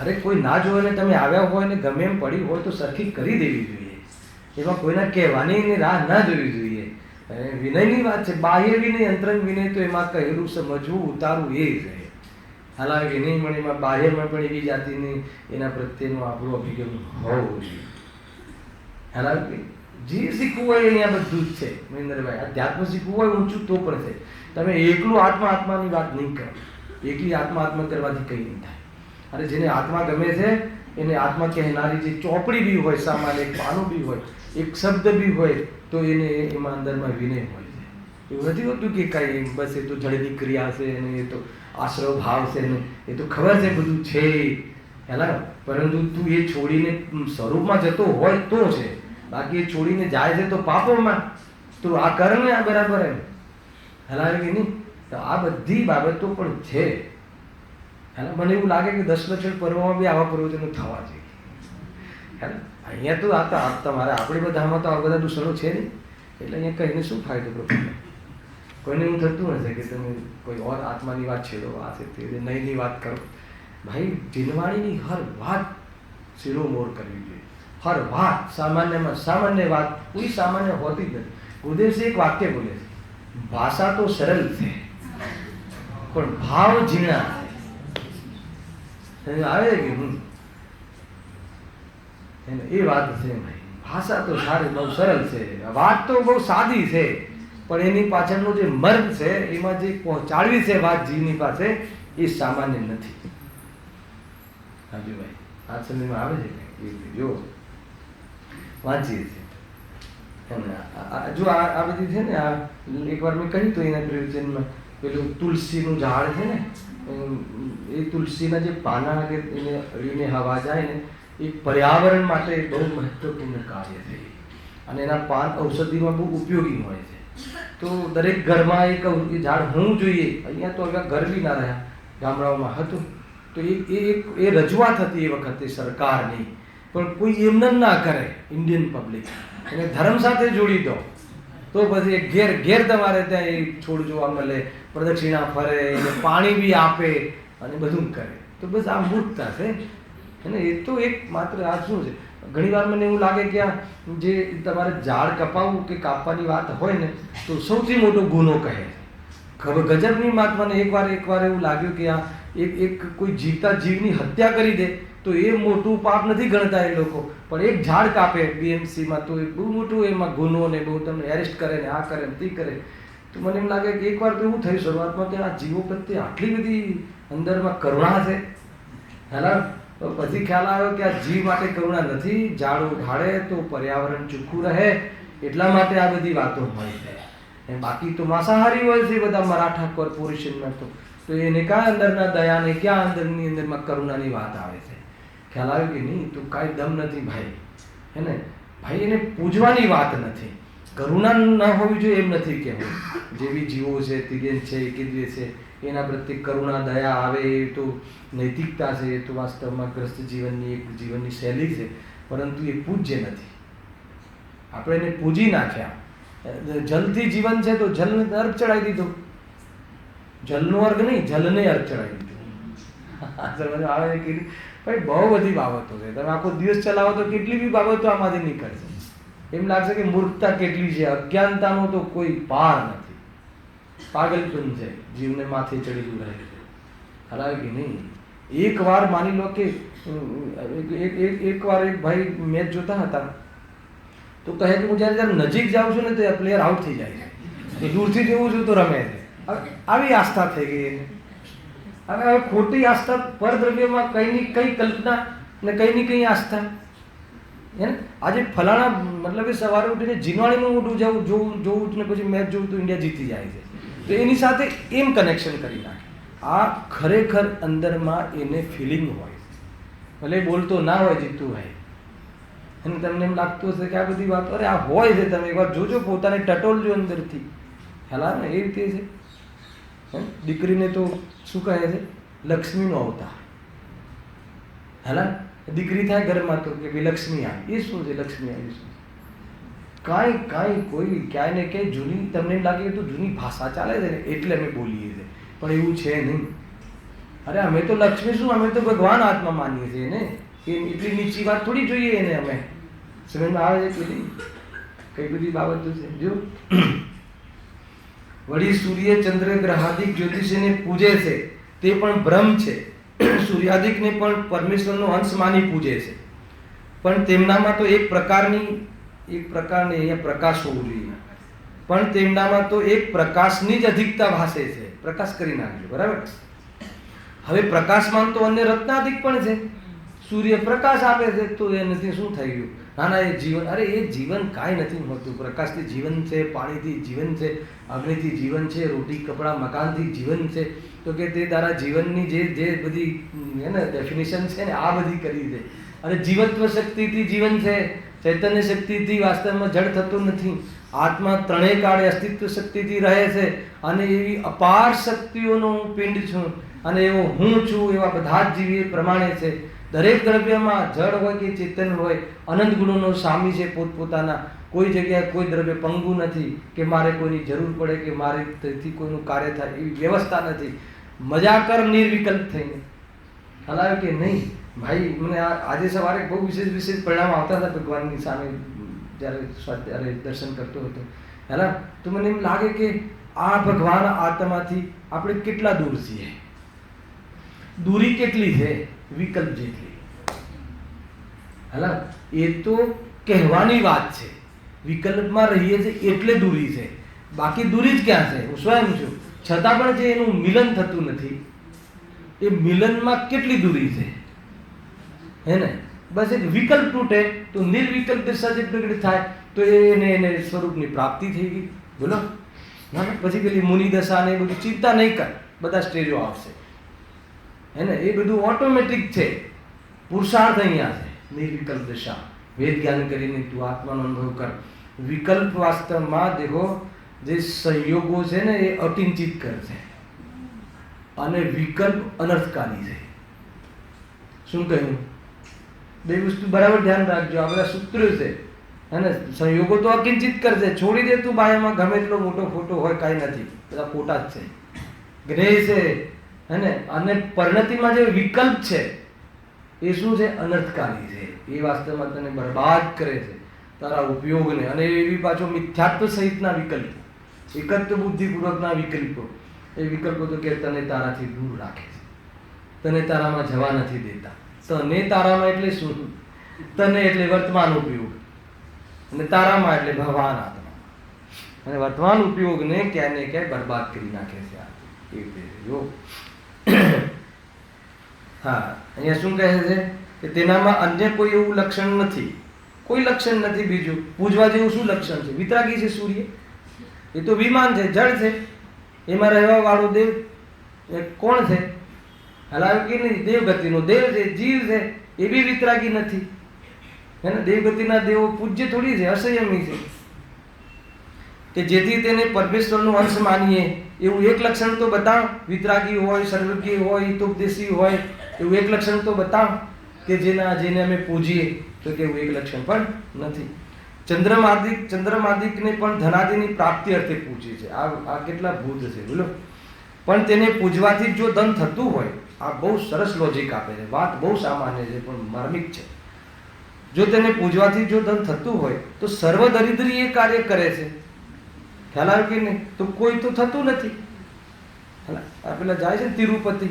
અરે કોઈ ના જોવે ને તમે આવ્યા હોય ને ગમે એમ પડી હોય તો સરખી કરી દેવી જોઈએ. એમાં કોઈના કહેવાની રાહ ના જોવી જોઈએ. વિનયની વાત છે, બાહ્ય વિનય, અંતરંગ વિનય તો એમાં કહેલું સમજવું ઉતારવું એ છે, હલાવે કે નહીં. પણ એમાં બાહ્યમાં પણ એવી જાતિની એના પ્રત્યેનો આપણો અભિગમ હોવો જોઈએ, હલાવે કે જે શીખવું હોય એની આ બધું જ છે. મહેન્દ્રભાઈ, અધ્યાત્મ શીખવું હોય ઊંચું તો પણ છે. તમે એકલું આત્માની વાત નહીં કરો. એકલી આત્મા કરવાથી કંઈ નહીં થાય. અને જેને આત્મા ગમે છે એને આત્મા કહેનારી જે ચોપડી બી હોય, સામાન્ય એક પાનું બી હોય, એક શબ્દ બી હોય, તો એને એમાં અંદરમાં વિનય હોય છે. એવું નથી હોતું કે કાંઈ બસ એ તો જડની ક્રિયા છે અને એ તો આશ્રવ ભાવ છે ને એ તો ખબર છે બધું છે, હેલા. પરંતુ તું એ છોડીને સ્વરૂપમાં જતો હોય તો છે, બાકી એ છોડીને જાય છે તો પાપોમાં. તો આ કર્મ આ બરાબર એમ હલાવે કે નહીં. તો આ બધી બાબતો પણ છે. હેલા, મને એવું લાગે કે દશલક્ષણ પર્વમાં બી આવા પ્રવચનો થવા જોઈએ. હેલા, અહીંયા તો આ તમારે આપણી બધામાં તો આ બધા દૂષણો છે નહીં, એટલે અહીંયા કહીને શું ફાયદો પ્રભુ? કોઈને એવું થતું હશે કે તમે કોઈ ઓર આત્માની વાત છેડો, આ છે તે નહીંની વાત કરો. ભાઈ, જીનવાણીની હર વાત શિરોમોર કરવી જોઈએ. હર વાત સામાન્યમાં સામાન્ય વાત કોઈ સામાન્ય હોતી જ નથી. ગુરુદેવજી એક વાક્ય બોલે છે, ભાષા તો સરળ છે પણ ભાવ ઝીણા છે. આવે કે એ વાત છે ભાઈ. ભાષા તો સારી બહુ સરળ છે, વાત તો બહુ સાદી છે, પણ એની પાછળનું જે મર્મ છે, એમાં જે પહોંચાડવી છે વાત જીવની પાસે, એ સામાન્ય નથી. હાજી ભાઈ, આ સમયમાં આવે છે જો વાંચીએ છીએ. જો આ બધી છે ને, આ એકવાર મેં કહ્યું તો એના પ્રયોજનમાં પેલું તુલસીનું ઝાડ છે ને, એ તુલસીના જે પાના કે એને હવા જાય ને, એ પર્યાવરણ માટે બહુ મહત્વપૂર્ણ કાર્ય છે. અને એના પાન ઔષધિમાં બહુ ઉપયોગી હોય છે. તો દરેક ઘરમાં એક ઝાડ હોવું જોઈએ. અહીંયા તો હવે ઘર બી ના રહ્યા, ગામડાઓમાં હતું. તો એ રજૂઆત હતી એ વખતે સરકારની, પણ કોઈ એમને ના કરે. ઇન્ડિયન પબ્લિક એને ધર્મ સાથે જોડી દો, તો પછી એ ઘેર ઘેર તમારે ત્યાં એ છોડ જોવા મળે, પ્રદક્ષિણા ફરે, એને પાણી બી આપે અને બધું કરે. તો બસ આ મૂર્ખતા છે. અને એ તો એક માત્ર આ શું છે, ઘણી વાર મને એવું લાગે કે આ જે તમારે ઝાડ કપાવવું કે કાપવાની વાત હોય ને તો સૌથી મોટો ગુનો કહે છે. ગજબની વાત મને એકવાર એવું લાગ્યું કે આ એક કોઈ જીવતા જીવની હત્યા કરી દે તો એ મોટું પાપ નથી ગણતા એ લોકો, પણ એક ઝાડ કાપે BMCમાં તો એ બહુ મોટું એમાં ગુનો ને બહુ તમને એરેસ્ટ કરે ને આ કરે ને તે કરે. તો મને એમ લાગે કે એકવાર તો એવું થયું શરૂઆતમાં કે આ જીવો પ્રત્યે આટલી બધી અંદરમાં કરુણા છે. હેલા તો પછી ખ્યાલ આવ્યો કે આ જીવ માટે કરુણા નથી, ઝાડ ઉઘાડે તો પર્યાવરણ ચોખ્ખું રહે એટલા માટે આ બધી વાતો હોય છે. બાકી તો માંસાહારી હોય છે બધા મરાઠા કોર્પોરેશનમાં તો એને ક્યાં અંદરના દયાને ક્યાં અંદરમાં કરુણાની વાત આવે છે. ખ્યાલ આવ્યો કે નહીં? તો કાંઈ દમ નથી ભાઈ. હે ને ભાઈ, એને પૂજવાની વાત નથી. કરુણા ન હોવી જોઈએ એમ નથી કહેવું. જેવી જીવો છે, તિર્યન છે, એકિદ્રિય છે, એના પ્રત્યે કરુણા દયા આવે એ તો નૈતિકતા છે, એ તો વાસ્તવમાં ગ્રસ્ત જીવનની એક જીવનની શૈલી છે, પરંતુ એ પૂજ્ય નથી. આપણે એને પૂજી નાખ્યા. જલથી જીવન છે તો જલને અર્ઘ ચડાવી દીધો. જલનો અર્ઘ નહીં, જલને અર્ઘ ચડાવી દીધો. સમજ આવે કે ભાઈ? બહુ બધી બાબતો છે. તમે આખો દિવસ ચલાવો તો કેટલી બી બાબતો આમાંથી નીકળશે. એમ લાગશે કે મૂર્ખતા કેટલી છે, અજ્ઞાનતાનો તો કોઈ પાર નથી. પાગલપન છે, જીવને માથે ચડેલું રહે છે. ખરાબ કે નહીં? એક વાર માની લો કે એક વાર એક ભાઈ મેચ જોતા હતા તો કહે કે હું જ્યારે નજીક જાઉં છું ને તો પ્લેયર આઉટ થઈ જાય છે, તો દૂરથી જોઉં છું તો રમે છે. આવી આસ્થા થઈ ગઈ એને. હવે ખોટી આસ્થા પરદ્રવ્યમાં કઈની કઈ કલ્પના ને કઈની કઈ આસ્થા. હે ને આજે ફલાણા મતલબ એ સવારે ઉઠીને જીનવાણીનું મોઢું જોવું ને પછી મેચ જોવું તો ઇન્ડિયા જીતી જાય છે, તો એની સાથે એમ કનેક્શન કરી નાખે. આ ખરેખર અંદરમાં એને ફિલિંગ હોય, ભલે બોલતો ના હોય, જીતતું હોય. અને તમને એમ લાગતું હશે કે આ બધી વાતો અરે આ હોય છે, તમે એકવાર જોજો, પોતાને ટટોલજો અંદરથી. ખ્યાલ ને એ રીતે છે. દીકરીને તો શું કહે છે? લક્ષ્મીનો અવતાર. હેલા દીકરી થાય ઘરમાં તો કે ભાઈ લક્ષ્મી આવી. એ શું છે લક્ષ્મી આવી? શું કાંઈ કોઈ ક્યાંય ને ક્યાંય જૂની, તમને એમ લાગે તો જૂની ભાષા ચાલે છે ને એટલે અમે બોલીએ છીએ, પણ એવું છે નહીં. અરે અમે તો લક્ષ્મી શું, અમે તો ભગવાન આત્મા માનીએ છીએ ને. એ એટલી નીચી વાત થોડી જોઈએ એને. અમે સમજમાં આવે છે કે નહીં? કઈ બધી બાબતો છે. જો વળી સૂર્ય ચંદ્ર ગ્રહાદિક જ્યોતિષને પૂજે છે તે પણ ભ્રમ છે. સૂર્યાદિકને પણ પરમેશ્વરનો અંશ માની પૂજે છે, પણ તેમનામાં તો એક પ્રકારની અહીંયા પ્રકાશ હોવું જોઈએ, પણ તેમનામાં તો એક પ્રકાશની જ અધિકતા ભાસે છે. પ્રકાશ કરી નાખજો, બરાબર? હવે પ્રકાશમાં તો અન્ય રત્નાદિક પણ છે. સૂર્ય પ્રકાશ આપે છે તો એનાથી શું થઈ ગયું? ના એ જીવન. અરે એ જીવન કાંઈ નથી હોતું. પ્રકાશથી જીવન છે, પાણીથી જીવન છે, અગ્નિથી જીવન છે, રોટી કપડાં મકાનથી જીવન છે. તો કે તે તારા જીવનની જે બધી હે ને ડેફિનેશન છે ને આ બધી કરી છે. અને જીવત્વ શક્તિથી જીવન છે, ચૈતન્ય શક્તિથી વાસ્તવમાં જડ થતું નથી. આત્મા ત્રણેય કાળે અસ્તિત્વ શક્તિથી રહે છે, અને એવી અપાર શક્તિઓનો હું પિંડ છું, અને એવો હું છું. એવા બધા જ જીવી પ્રમાણે છે. દરેક દ્રવ્યમાં જળ હોય કે ચેતન હોય, અનંત ગુણોનો સ્વામી છે પોતપોતાના. કોઈ જગ્યાએ કોઈ દ્રવ્ય પંગુ નથી કે મારે કોઈની જરૂર પડે કે મારે તેથી કોઈનું કાર્ય થાય, એવી વ્યવસ્થા નથી. મજા કર નિર્વિકલ્પ થઈને. ખ્યાલ કે નહીં ભાઈ? મને આજે સવારે બહુ વિશેષ પરિણામ આવતા હતા ભગવાનની સામે જ્યારે દર્શન કરતો હતો. હેલા તો મને એમ લાગે કે આ ભગવાન આત્માથી આપણે કેટલા દૂર છીએ. દૂરી કેટલી છે? વિકલ્પ જેટલી. હેલા એ તો કહેવાની વાત છે. વિકલ્પમાં રહીએ છીએ એટલે દૂરી છે, બાકી દૂરી જ ક્યાં છે? હું સ્વયં છું, છતાં પણ જે એનું મિલન થતું નથી, એ મિલનમાં કેટલી દૂરી છે? હે ને? બસ એક વિકલ્પ તૂટે તો નિર્વિકલ્પ દિશા જે પ્રગટ થાય તો એને સ્વરૂપની પ્રાપ્તિ થઈ ગઈ. બોલો ના, પછી પેલી મુનિ દશા ને એ બધું ચિંતા નહીં કર, બધા સ્ટેજો આવશે. હે ને? એ બધું ઓટોમેટિક છે. પુરુષાર્થ અહીંયા છે. નિર્વિકલ્પ દશા, વેદ જ્ઞાન કરીને તું આત્માનો અનુભવ કર. વિકલ્પ વાસ્તવમાં દેખો જે સંયોગો છે ને એ અકિંચિત કરે છે, અને વિકલ્પ અનર્થકારી છે. શું કહ્યું? બે વસ્તુ બરાબર ધ્યાન રાખજો. આ બધા સૂત્રો છે. હે ને સંયોગો તો અકિંચિત કરશે, છોડી દે તું બાહ્યમાં ગમે એટલો મોટો ખોટો હોય, કાંઈ નથી, બધા ખોટા જ છે. જ્ઞેય છે હે ને, અને પરિણતિમાં જે વિકલ્પ છે એ શું છે? અનર્થકારી છે. એ વાસ્તવમાં તને બરબાદ કરે છે તારા ઉપયોગને. અને એવી પાછો મિથ્યાત્વ સહિતના વિકલ્પો, એકત્વ બુદ્ધિપૂર્વકના વિકલ્પો, એ વિકલ્પો તો કે તને તારાથી દૂર રાખે છે, તને તારામાં જવા નથી દેતા. તને તારામાં એટલે શું? તને એટલે વર્તમાન ઉપયોગ, અને તારામાં એટલે ભગવાન આત્મા. અને વર્તમાન ઉપયોગને ક્યાંય ને ક્યાંય બરબાદ કરી નાખે છે આ એ રીતે જો. હા, અહીંયા શું કહે છે કે તેનામાં અન્ય કોઈ એવું લક્ષણ નથી, કોઈ લક્ષણ નથી બીજું. પૂજવા જેવું શું લક્ષણ છે? વિતરાગી છે સૂર્ય, એ તો વિમાન છે, જળ છે, એમાં રહેવા વાળો દેવ કોણ છે? હલાવ્યો કે નહીં? દેવગતિનો દેવ છે, જીવ છે, એ બી વિતરાગી નથી. હે ને, દેવગતિના દેવો પૂજ્ય થોડી છે, અસંયમી છે, કે જેથી તેને પરમેશ્વરનો અંશ માનીએ એવું એક લક્ષણ તો બતાવ. વિતરાગી હોય, સર્વજ્ઞ હોય, હિતોપદેશી હોય, એવું એક લક્ષણ તો બતાવ કે જેને અમે પૂજીએ. તો કે એવું એક લક્ષણ પણ નથી. ચંદ્રમાદિકને પણ ધનાદિની પ્રાપ્તિ અર્થે પૂજે છે. આ કેટલા ભૂત છે બોલો. પણ તેને પૂજવાથી જો ધન થતું હોય, આ બહુ સરસ લોજિક આપે છે, વાત બહુ સામાન્ય છે પણ માર્મિક છે. જો તેને પૂજવાથી જો ધન થતું હોય તો સર્વ દરિદ્રી એ કાર્ય કરે છે. ખ્યાલ આવ્યો કે નહીં? તો કોઈ તો થતું નથી. આ પેલા જાય છે ને તિરુપતિ,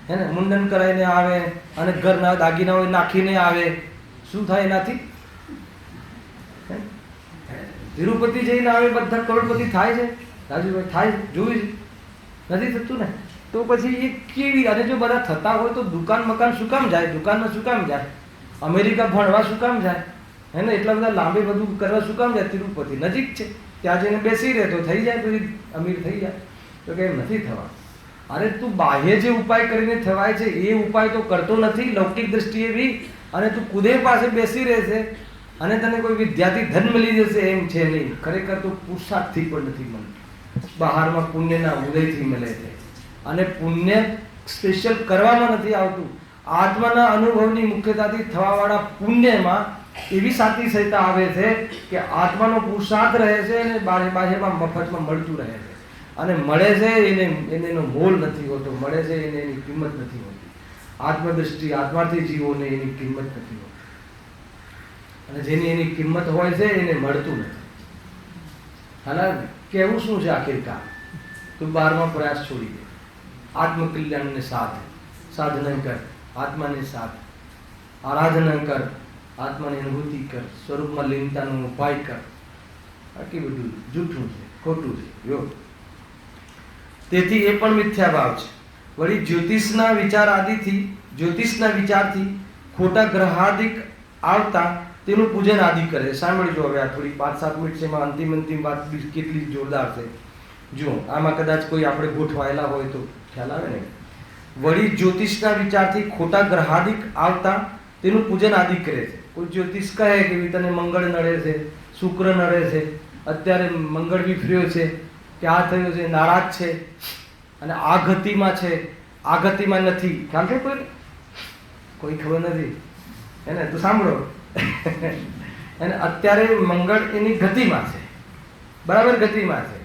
હે ને, મુંડન કરાવીને આવે અને ઘરના દાગીનાઓ નાખીને આવે, શું થાય એનાથી? તિરુપતિ જઈને આવે, બધા કરોડપતિ થાય છે રાજુભાઈ? થાય છે, જોયું છે? નથી થતું ને. તો પછી એ કેવી? અને જો બધા થતા હોય તો દુકાન મકાન શું કામ જાય? દુકાનમાં શું કામ જાય? અમેરિકા ભણવા શું કામ જાય? હે ને, એટલા બધા લાંબે બધું કરવા શું કામ જાય? તિરુપતિ નજીક છે, ત્યાં જઈને બેસી રહે તો થઈ જાય, પછી અમીર થઈ જાય. તો કે એમ નથી થવા. અરે તું બાહ્ય જે ઉપાય કરીને થવાય છે એ ઉપાય તો કરતો નથી લૌકિક દ્રષ્ટિએ બી, અને તું કુદે પાસે બેસી રહેશે અને તને કોઈ વિદ્યાથી ધન મળી જશે એમ છે નહીં. ખરેખર તો પુરુષાર્થથી પણ નથી મળતું, બહારમાં પુણ્યના ઉદયથી મળે છે. અને પુણ્ય સ્પેશિયલ કરવામાં નથી આવતું. આત્માના અનુભવની મુખ્યતાથી થવાવાળા પુણ્યમાં એવી સાતી સહિતા આવે છે કે આત્માનો પુરુષાર્થ રહે છે અને બાહ્યમાં મફતમાં મળતું રહે છે. અને મળે છે એને એનો મોલ નથી હોતો, મળે છે એને એની કિંમત નથી હોતી. આત્મદ્રષ્ટિ આત્માર્થી જીવોને એની કિંમત નથી હોતી, અને જેની એની કિંમત હોય છે એને મળતું નથી. હાલા કેવું શું છે આખિરકાર? તું 12મા પ્રયાસ છોડી દે, આત્મકલ્યાણને સાધન કર, આત્માને સાધ, આરાધના કર, આત્માની અનુભૂતિ કર, સ્વરૂપમાં લીનતાનો ઉપાય કર. બાકી બધું જૂઠું છે, ખોટું છે. જો તેથી એ પણ મિથ્યા ભાવ છે. વળી જ્યોતિષના વિચારથી ખોટા ગ્રહાદિક આવતા તેનું પૂજન આદિ કરે. સાંભળજો હવે આ થોડી 5-7 મિનિટ છે, એમાં અંતિમ વાત કેટલી જોરદાર છે. જુઓ, આમાં કદાચ કોઈ આપણે ગોઠવાયેલા હોય તો ખ્યાલ આવે ને. વળી જ્યોતિષના વિચારથી ખોટા ગ્રહાદિક આવતા તેનું પૂજન આદિ કરે છે. કોઈ જ્યોતિષ કહે કે તને મંગળ નડે છે, શુક્ર નડે છે, અત્યારે મંગળ વિફર્યો છે, કે આ થયું છે, નારાજ છે, અને આ ગતિમાં છે, આ ગતિમાં નથી. ખ્યાલ છે કોઈ ખબર નથી એને? તો સાંભળો, અને અત્યારે મંગળ એની ગતિમાં છે, બરાબર ગતિમાં છે,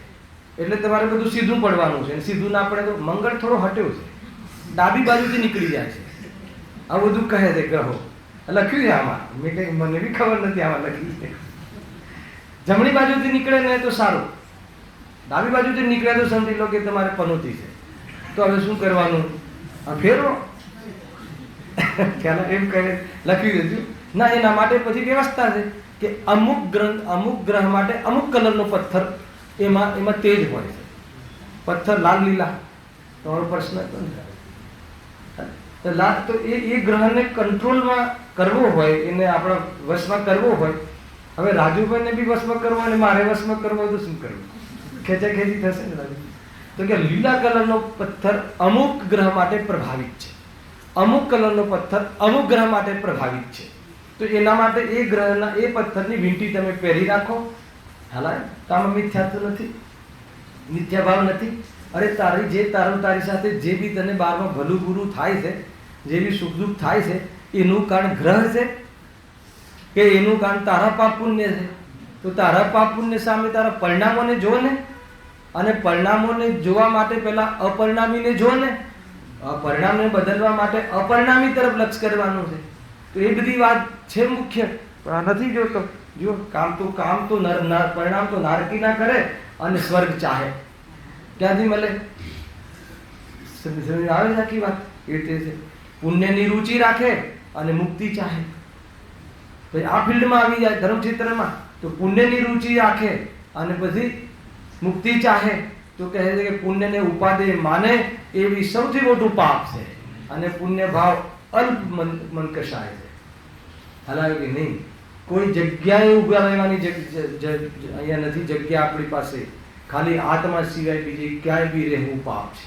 એટલે તમારે બધું સીધું પડવાનું છે. સીધું ના પડે તો મંગળ થોડો હટ્યો છે, ડાબી બાજુથી નીકળી જાય છે. આ બધું કહે છે ગ્રહો, લખ્યું છે આમાં. મને બી ખબર નથી આમાં લખ્યું છે. જમણી બાજુથી નીકળે ને તો સારું, ડાબી બાજુથી નીકળે તો સમજી લો કે તમારે પનોતી છે. તો હવે શું કરવાનું? ફેરવો. ખ્યાલ એમ કહે લખ્યું હતું ના. એના માટે પછી વ્યવસ્થા છે કે અમુક ગ્રહ માટે અમુક કલરનો પથ્થર એમાં તેજ હોય છે. પથ્થર લાલ લીલા તમારો પ્રશ્ન તો એ ગ્રહને કંટ્રોલમાં કરવો હોય, એને આપણા વશમાં કરવો હોય. હવે રાજુભાઈને બી વશમાં કરવો અને મારે વશમાં કરવો તો શું કરવું? ખેંચાખેંચી થશે ને રાજુ? તો કે લીલા કલરનો પથ્થર અમુક ગ્રહ માટે પ્રભાવિત છે, અમુક કલરનો પથ્થર અમુક ગ્રહ માટે પ્રભાવિત છે. તો એના માટે એ ગ્રહના એ પથ્થરની વીંટી તમે પહેરી રાખો. હાલા કામ મિથ્યાત્વ નથી, મિથ્યા ભાવ નથી. અરે તારી સાથે જે બી તને બહારમાં ભલું બુરું થાય છે, જે બી સુખ દુઃખ થાય છે, એનું કારણ ગ્રહ છે. કે એનું કારણ તારા પાપ પુણ્ય છે. તો તારા પાપ પુણ્ય સામે તારા પરિણામોને જો ને, અને પરિણામોને જોવા માટે પહેલા અપરિણામીને જો ને, પરિણામને બદલવા માટે અપરિણામી તરફ લક્ષ કરવાનું છે. તો એ બધી વાત છે મુખ્ય, પણ આ નથી જોતો. જો કામ તો પરિણામ તો નારકી ના કરે અને સ્વર્ગ ચાહે, ક્યાંથી મળે? સમજ આવે છે આખી વાત? એ રીતે છે, પુણ્યની રુચિ રાખે અને મુક્તિ ચાહે. પછી આ ફિલ્ડમાં આવી જાય ધર્મક્ષેત્રમાં, તો પુણ્યની રુચિ રાખે અને પછી મુક્તિ ચાહે, તો કહે છે કે પુણ્યને ઉપાદેય માને એવી સૌથી મોટું પાપ છે, અને પુણ્ય ભાવ અલ્પ મન કશાય છે. હાલાવે કે નહીં, કોઈ જગ્યાએ ઉભા રહેવાની અહીંયા નથી જગ્યા આપણી પાસે. ખાલી આત્મા સિવાય બીજી ક્યાંય બી રહેવું પાપ છે.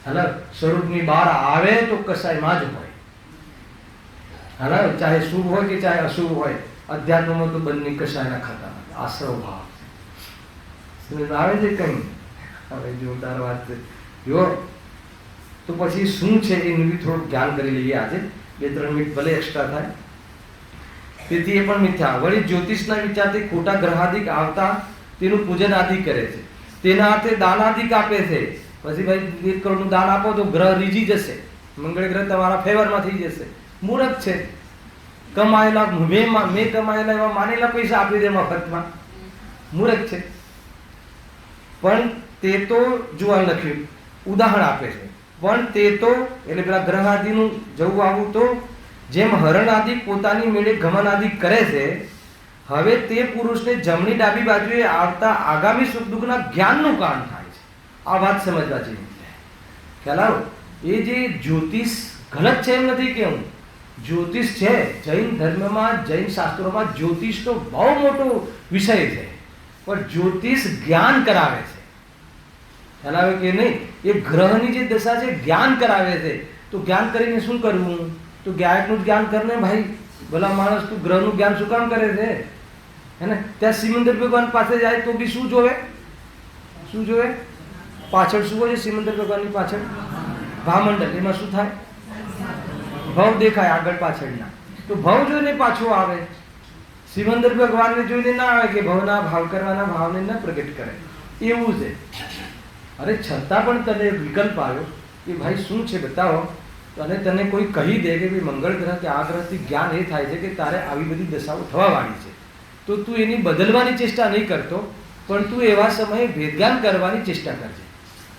હાલા સ્વરૂપની બહાર આવે તો કસાયમાં જ હોય. હાલા ચાહે શુભ હોય કે ચાહે અશુભ હોય, અધ્યાત્મમાં તો બંને કસાયના ખાતા નથી. આશ્રવ ભાવ સમજ આવે છે કઈ? હવે જોરદાર વાત છે. જો તો પછી શું છે એનું બી થોડુંક ધ્યાન કરી લઈએ આજે. 2-3 મિનિટ ભલે એક્સ્ટ્રા થાય. તેથી એ પણ મિથ્યા. વળી જ્યોતિષના વિચારથી ખોટા ગ્રહાદિક આવતા તેનું પૂજન આદિ કરે છે, તેના અર્થે દાનાદિક આપે છે. પછી ભાઈ 1 કરોડનું દાન આપો તો ગ્રહ રીઝી જશે, મંગળ ગ્રહ તમારા ફેવરમાં થઈ જશે. મૂર્ખ છે. કમાયેલા મેં કમાયેલા એવા માનેલા પૈસા આપી દે મફતમાં. મૂર્ખ છે. પણ તે તો જોવા લખ્યું ઉદાહરણ આપે છે. પણ તે તો એટલે પેલા ગ્રહ આદિનું જવું આવું તો જેમ હરણ આદિ પોતાની મેળે ગમન આદિ કરે છે, હવે તે પુરુષને જમણી ડાબી બાજુએ આવતા આગામી સુખ દુઃખના જ્ઞાનનું કારણ થાય છે. આ વાત સમજવા જેવી છે. ખ્યાલ આવ્યો? એ જે જ્યોતિષ ગલત છે એમ નથી કેવું, જ્યોતિષ છે. જૈન ધર્મમાં, જૈન શાસ્ત્રોમાં જ્યોતિષનો બહુ મોટો વિષય છે, પણ જ્યોતિષ જ્ઞાન કરાવે છે. ખ્યાલ આવે કે નહીં? એ ગ્રહની જે દશા છે જ્ઞાન કરાવે છે. તો જ્ઞાન કરીને શું કરવું? તો ગાયકનું જ્ઞાન કરને ભાઈ. ભલા માણસ તું ગ્રહનું જ્ઞાન શું કામ કરે છે? હે ને? ત્યાં સિમંદર ભગવાન પાસે જાય તો બી શું જોવે? શું જોવે? પાછળ શું હોય છે સિમંદર ભગવાનની પાછળ? ભામંડળ. એમાં શું થાય? ભવ દેખાય આગળ પાછળના. તો ભવ જોઈને પાછો આવે. સિમંદર ભગવાનને જોઈને ના આવે કે ભવના ભાવ કરવાના ભાવને ન પ્રગટ કરે. એવું છે. અરે છતાં પણ તને વિકલ્પ આવ્યો કે ભાઈ શું છે બતાવો, અને તને કોઈ કહી દે કે ભાઈ મંગળ ગ્રહ કે આ ગ્રહથી જ્ઞાન એ થાય છે કે તારે આવી બધી દશાઓ થવાવાળી છે, તો તું એની બદલવાની ચેષ્ટા નહીં કરતો, પણ તું એવા સમયે ભેદજ્ઞાન કરવાની ચેષ્ટા કરજે.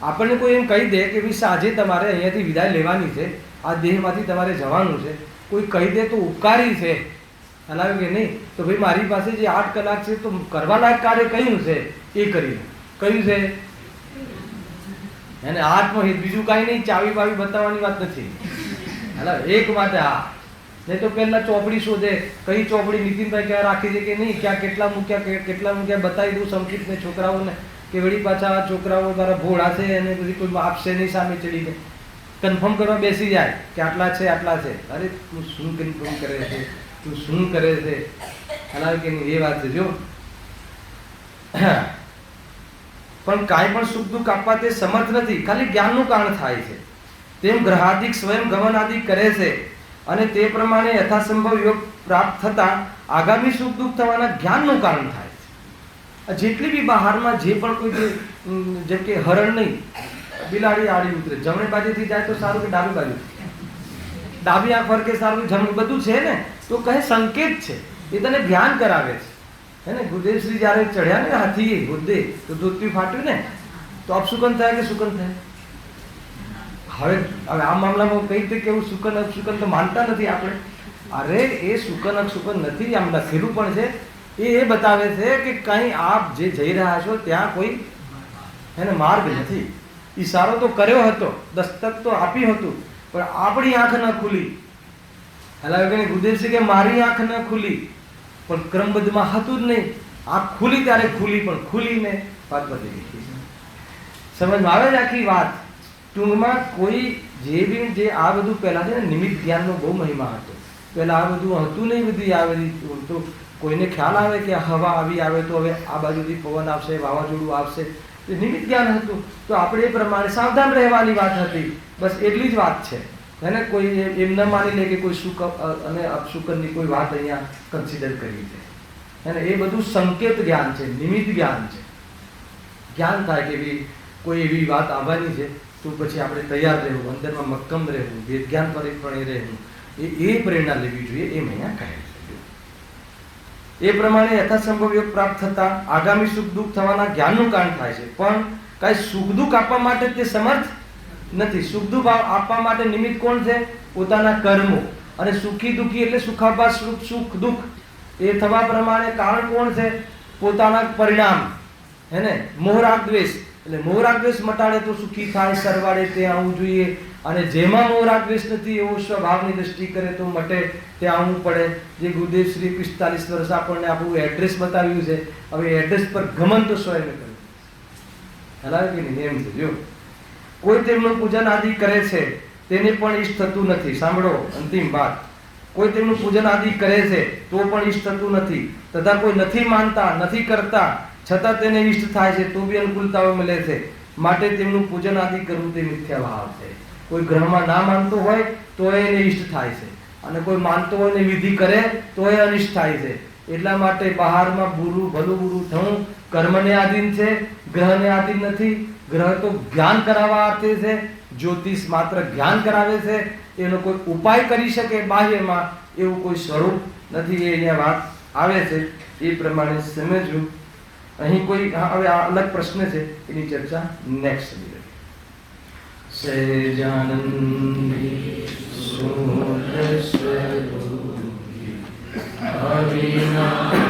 આપણને કોઈ એમ કહી દે કે ભાઈ સાંજે તમારે અહીંયાથી વિદાય લેવાની છે, આ દેહમાંથી તમારે જવાનું છે, કોઈ કહી દે તો ઉપકારી છે. હલાવ્યું કે નહીં? તો ભાઈ મારી પાસે જે 8 કલાક છે તો કરવા લાયક કાર્ય કયું છે એ કરી લો. કયું છે? એને આત્મહિત, બીજું કાંઈ નહીં. ચાવી બાવી બતાવવાની વાત નથી. એટલે એક માટે હા. નહીં તો પહેલા ચોપડી શોધે, કઈ ચોપડી નીતિનભાઈ ક્યાં રાખી છે કે નહીં, ક્યાં કેટલા મૂક્યા બતાવી દઉં સંકિતને છોકરાઓને, કે વળી પાછા છોકરાઓ તારા ભોળા છે અને બધી કોઈ આપશે નહીં સામે ચડીને. કન્ફર્મ કરવા બેસી જાય કે આટલા છે આટલા છે. અરે તું શું કન્ફર્મ કરે છે? તું શું કરે છે? હલાવે કે નહીં? એ વાત છે. જો પણ કાંઈ પણ સુખ દુઃખ આપવા તે સમર્થ નથી, ખાલી જ્ઞાનનું કારણ થાય છે. તેમ ગ્રહાદિક સ્વયં ગમન આદિ કરે છે, અને તે પ્રમાણે યથાસંભવ યોગ પ્રાપ્ત થતા આગામી સુખ દુઃખ થવાના જ્ઞાનનું કારણ થાય છે. જેટલી બી બહારમાં જે પણ કોઈ જેમ કે હરણ નહીં, બિલાડી આડી ઉતરે, જમણી બાજુથી જાય તો સારું કે ડાબી બાજુ, ડાબી આંખ ફરકે સારું કે જમણી, બધું છે ને. તો કહે સંકેત છે, એ તને જ્ઞાન કરાવે છે. હે ને? ગુરુદેવશ્રી જયારે ચડ્યા ને હાથી હોદ્દે તો ધોતિયું ફાટ્યું ને, તો અપશુકન થાય કે સુકન થાય? હવે આ મામલામાં કઈ રીતે કેવું? સુકન અપશુકન તો માનતા નથી આપણે. અરે એ સુકન અપશુકન નથી, આમ લખેલું પણ છે. એ બતાવે છે કે કઈ આપ જે જઈ રહ્યા છો ત્યાં કોઈ એને માર્ગ નથી. ઈશારો તો કર્યો હતો, દસ્તક તો આપ્યું હતું, પણ આપણી આંખ ન ખુલી. એટલે ગુરુદેવશ્રી કે મારી આંખ ન ખુલી, પણ ક્રમબદ્ધમાં હતું જ નહીં. આંખ ખુલી ત્યારે ખુલી, પણ ખુલીને વાત બદલી ગઈ. સમજમાં આવે છે આખી વાત? ટૂંકમાં કોઈ જે આ બધું પહેલા છે ને, નિમિત્ત જ્ઞાનનો બહુ મહિમા હતો. પહેલા આ બધું હતું નહીં. બધી આ બધી તો કોઈને ખ્યાલ આવે કે હવા આવી આવે તો હવે આ બાજુથી પવન આવશે, વાવાઝોડું આવશે, તો નિમિત્ત જ્ઞાન હતું. તો આપણે એ પ્રમાણે સાવધાન રહેવાની વાત હતી. બસ એટલી જ વાત છે. હે ને, કોઈ એમ ન માની લે કે કોઈ શુક અને અપશુકનની કોઈ વાત અહીંયા કન્સિડર કરી છે, હે ને. એ બધું સંકેત જ્ઞાન છે, નિમિત્ત જ્ઞાન છે. જ્ઞાન થાય કે ભાઈ કોઈ એવી વાત આવવાની છે તો પછી આપણે તૈયાર રહેવું, અંદરમાં મક્કમ રહેવું, વેદ જ્ઞાન પરિપણે રહેવું, એ પ્રેરણા લેવી જોઈએ, એમ અહીંયા કહે છે. એ પ્રમાણે યથાસંભવ યોગ પ્રાપ્ત થતા આગામી સુખ દુઃખ થવાના જ્ઞાનનું કારણ થાય છે, પણ કાંઈ સુખ દુઃખ આપવા માટે તે સમર્થ નથી. સુખ દુઃખ આપવા માટે નિમિત્ત કોણ છે? પોતાના કર્મો. અને સુખી દુઃખી એટલે સુખાભાસ સુખ દુઃખ એ થવા પ્રમાણે કારણ કોણ છે? પોતાના પરિણામ, હે ને. મોહરાગ દ્વેષ એટલે મોહરાગ દ્વેષ મટાડે તો સુખી થાય, સરવાળે તે આવવું જોઈએ. અને જેમાં મોહરાગ દ્વેષ નથી એવો સ્વભાવની દ્રષ્ટિ કરે તો મટે તે આવવું પડે. જે ગુરુદેવ શ્રી 45 વર્ષ આપણને આપણું એડ્રેસ બતાવ્યું છે, હવે એડ્રેસ પર ગમન તો સ્વયં કર્યું. હલાવે કે નહીં? એમ છે. જો કોઈ તેમનું પૂજન આદિ કરે છે તેને પણ ઈષ્ટ થતું નથી. સાંભળો અંતિમ વાત. કોઈ તેમનું પૂજન આદિ કરે છે તો પણ ઈષ્ટ થતું નથી, તથા કોઈ નથી માનતા, નથી કરતા છતાં તેને ઈષ્ટ થાય છે તો બી અનુકૂળતાઓ મળે છે. માટે તેમનું પૂજન આદિ કરવું તે મિથ્યા ભાવ છે. કોઈ ગ્રહમાં ના માનતો હોય તો એને ઈષ્ટ થાય છે, અને કોઈ માનતો હોય ને વિધિ કરે તો એ અનિષ્ટ થાય છે. એટલા માટે બહારમાં બુરું ભલું બુરું થવું કર્મને આધીન છે, ગ્રહને આધીન નથી. ગ્રહ તો જ્ઞાન કરાવવા અર્થે છે, જ્યોતિષ માત્ર જ્ઞાન કરાવે છે. એનો કોઈ ઉપાય કરી શકે બાહ્યમાં એવું કોઈ સ્વરૂપ નથી. એ અહીંયા વાત આવે છે, એ પ્રમાણે સમજવું. અહીં કોઈ હવે અલગ પ્રશ્ન છે, એની ચર્ચા નેક્સ્ટ સહેજાનંદી સુર સ્વરૂપી અવિનાશી